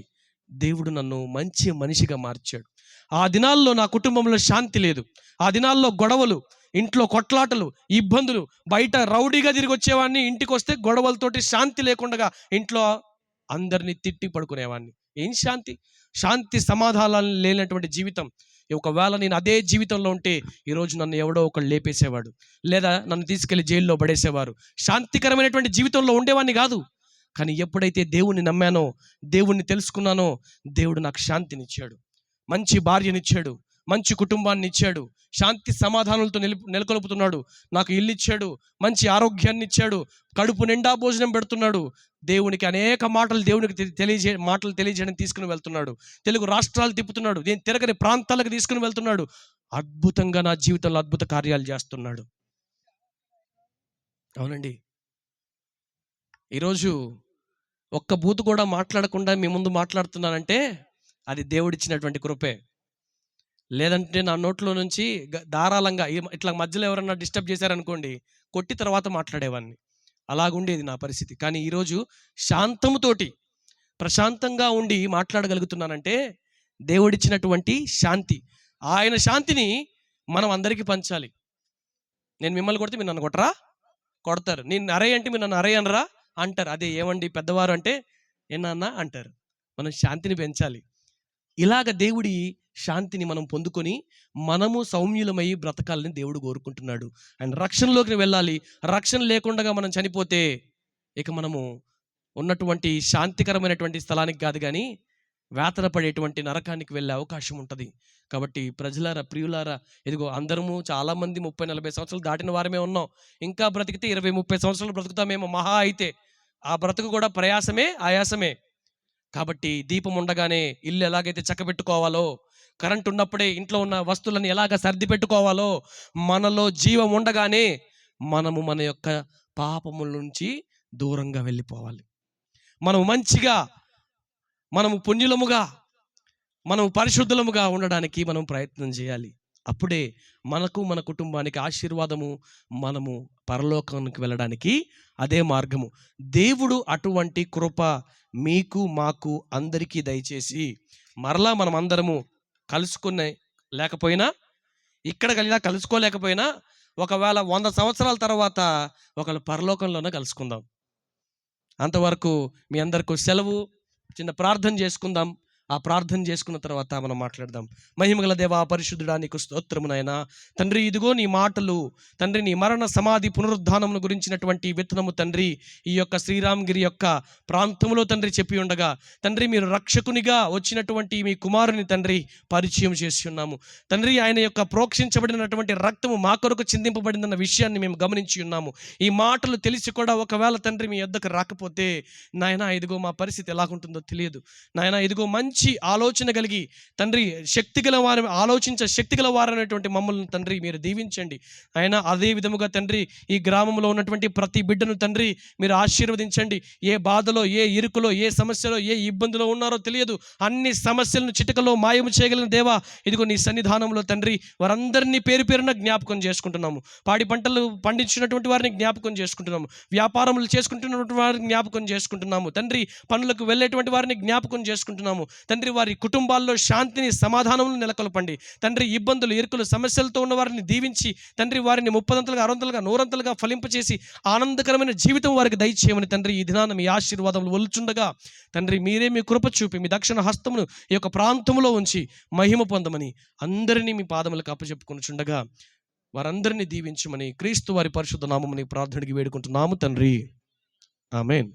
దేవుడు నన్ను మంచి మనిషిగా మార్చాడు. ఆ దినాల్లో నా కుటుంబంలో శాంతి లేదు. ఆ దినాల్లో గొడవలు, ఇంట్లో కొట్లాటలు, ఇబ్బందులు. బయట రౌడీగా తిరిగి వచ్చేవాడిని, ఇంటికి వస్తే గొడవలతోటి శాంతి లేకుండా ఇంట్లో అందరినీ తిట్టి పడుకునేవాడిని. ఏం శాంతి? శాంతి సమాధానాలు లేనటువంటి జీవితం. ఒకవేళ నేను అదే జీవితంలో ఉంటే ఈరోజు నన్ను ఎవడో ఒకళ్ళు లేపేసేవాడు, లేదా నన్ను తీసుకెళ్లి జైల్లో పడేసేవారు. శాంతికరమైనటువంటి జీవితంలో ఉండేవాడిని కాదు. కానీ ఎప్పుడైతే దేవుణ్ణి నమ్మానో, దేవుణ్ణి తెలుసుకున్నానో, దేవుడు నాకు శాంతినిచ్చాడు, మంచి భార్యనిచ్చాడు, మంచి కుటుంబాన్ని ఇచ్చాడు, శాంతి సమాధానాలతో నెలకొల్పుతున్నాడు. నాకు ఇల్లు ఇచ్చాడు, మంచి ఆరోగ్యాన్ని ఇచ్చాడు, కడుపు నిండా భోజనం పెడుతున్నాడు. దేవునికి అనేక దేవునికి తెలియజేయడం తీసుకుని వెళ్తున్నాడు. తెలుగు రాష్ట్రాలు తిప్పుతున్నాడు, నేను తిరగని ప్రాంతాలకు తీసుకుని వెళ్తున్నాడు. అద్భుతంగా నా జీవితంలో అద్భుత కార్యాలు చేస్తున్నాడు. అవునండి, ఈరోజు ఒక్క బూతు కూడా మాట్లాడకుండా మీ ముందు మాట్లాడుతున్నానంటే అది దేవుడిచ్చినటువంటి కృపే. లేదంటే నా నోట్లో నుంచి ధారాళంగా ఇట్లా మధ్యలో ఎవరన్నా డిస్టర్బ్ చేశారనుకోండి, కొట్టి తర్వాత మాట్లాడేవాడిని. అలాగుండేది నా పరిస్థితి. కానీ ఈరోజు శాంతముతోటి ప్రశాంతంగా ఉండి మాట్లాడగలుగుతున్నానంటే దేవుడిచ్చినటువంటి శాంతి. ఆయన శాంతిని మనం అందరికీ పంచాలి. నేను మిమ్మల్ని కొడితే మీరు నన్ను కొట్టరా? కొడతారు. నేను అరే అంటే మీరు నన్ను అరే అనరా అంటారు. అదే ఏమండి పెద్దవారు అంటే ఏనా అంటారు. మనం శాంతిని పెంచాలి. ఇలాగ దేవుడి శాంతిని మనం పొందుకొని మనము సౌమ్యులమై బ్రతకాలని దేవుడు కోరుకుంటున్నాడు. అండ్ రక్షణలోకి వెళ్ళాలి. రక్షణ లేకుండా మనం చనిపోతే ఇక మనము ఉన్నటువంటి శాంతికరమైనటువంటి స్థలానికి కాదు, కానీ వేతన పడేటువంటి నరకానికి వెళ్ళే అవకాశం ఉంటుంది. కాబట్టి ప్రజలారా, ప్రియులారా, ఇదిగో అందరము చాలామంది 30-40 సంవత్సరాలు దాటిన వారమే ఉన్నాం. ఇంకా బ్రతికితే 20-30 సంవత్సరాలు బ్రతుకుతామేమో మహా అయితే. ఆ బ్రతుకు కూడా ప్రయాసమే, ఆయాసమే. కాబట్టి దీపం ఉండగానే ఇల్లు ఎలాగైతే చక్కబెట్టుకోవాలో, కరెంట్ ఉన్నప్పుడే ఇంట్లో ఉన్న వస్తువులను ఎలాగ సర్ది పెట్టుకోవాలో, మనలో జీవం ఉండగానే మనము మన యొక్క పాపముల నుంచి దూరంగా వెళ్ళిపోవాలి. మనము మంచిగా, మనము పుణ్యులముగా, మనము పరిశుద్ధులముగా ఉండడానికి మనం ప్రయత్నం చేయాలి. అప్పుడే మనకు, మన కుటుంబానికి ఆశీర్వాదము. మనము పరలోకానికి వెళ్ళడానికి అదే మార్గము. దేవుడు అటువంటి కృప మీకు, మాకు అందరికీ దయచేసి మరలా మనం అందరము కలుసుకునే లేకపోయినా, ఇక్కడ కలిలా కలుసుకోలేకపోయినా, ఒకవేళ 100 సంవత్సరాల తర్వాత ఒకళ్ళు పరలోకంలోనే కలుసుకుందాం. అంతవరకు మీ అందరికీ సెలవు. చిన్న ప్రార్థన చేసుకుందాం. ఆ ప్రార్థన చేసుకున్న తర్వాత మనం మాట్లాడదాం. మహిమగల దేవా, పరిశుద్ధుడా, నీకు స్తోత్రము నాయనా. తండ్రి, ఇదిగో నీ మాటలు తండ్రి, నీ మరణ సమాధి పునరుద్ధానమును గురించినటువంటి విత్తనము తండ్రి ఈ యొక్క శ్రీరామగిరి యొక్క ప్రాంతంలో తండ్రి చెప్పి ఉండగా, తండ్రి మీరు రక్షకునిగా వచ్చినటువంటి మీ కుమారుని తండ్రి పరిచయం చేసి ఉన్నాము తండ్రి. ఆయన యొక్క ప్రోక్షించబడినటువంటి రక్తము మా కొరకు చిందింపబడిందన్న విషయాన్ని మేము గమనించి ఉన్నాము. ఈ మాటలు తెలిసి కూడా ఒకవేళ తండ్రి మీ యొద్దకు రాకపోతే నాయనా, ఇదిగో మా పరిస్థితి ఎలాగుంటుందో తెలియదు నాయనా. ఇదిగో మంచి ఆలోచన కలిగి తండ్రి, శక్తి గల వారు, ఆలోచించే శక్తి గల వారు అనేటువంటి మమ్మల్ని తండ్రి మీరు దీవించండి ఆయన. అదే విధముగా తండ్రి ఈ గ్రామంలో ఉన్నటువంటి ప్రతి బిడ్డను తండ్రి మీరు ఆశీర్వదించండి. ఏ బాధలో, ఏ ఇరుకులో, ఏ సమస్యలో, ఏ ఇబ్బందులో ఉన్నారో తెలియదు. అన్ని సమస్యలను చిటికలో మాయము చేయగలిగిన దేవా, ఇదిగో నీ సన్నిధానంలో తండ్రి వారందరినీ పేరు పేరున జ్ఞాపకం చేసుకుంటున్నాము. పాడి పంటలు పండించినటువంటి వారిని జ్ఞాపకం చేసుకుంటున్నాము. వ్యాపారములు చేసుకుంటున్నటువంటి వారిని జ్ఞాపకం చేసుకుంటున్నాము తండ్రి. పనులకు వెళ్ళేటువంటి వారిని జ్ఞాపకం చేసుకుంటున్నాము తండ్రి వారి కుటుంబాల్లో శాంతిని, సమాధానమును నెలకొల్పండి తండ్రి. ఇబ్బందులు, ఇరుకులు, సమస్యలతో ఉన్న వారిని దీవించి తండ్రి వారిని 30 60 100 ఫలింపచేసి ఆనందకరమైన జీవితం వారికి దయచేయమని తండ్రి ఈ దినాన మీ ఆశీర్వాదములు ఒలుచుండగా తండ్రి మీరే మీ కృప చూపి మీ దక్షిణ హస్తమును ఈ యొక్క ప్రాంతంలో ఉంచి మహిమ పొందమని అందరినీ మీ పాదములకు అప్పచెప్పుకొనుచుండగా వారందరినీ దీవించమని క్రీస్తు వారి పరిశుద్ధ నామముని ప్రార్థనకి వేడుకుంటున్నాము తండ్రి. ఆమేన్.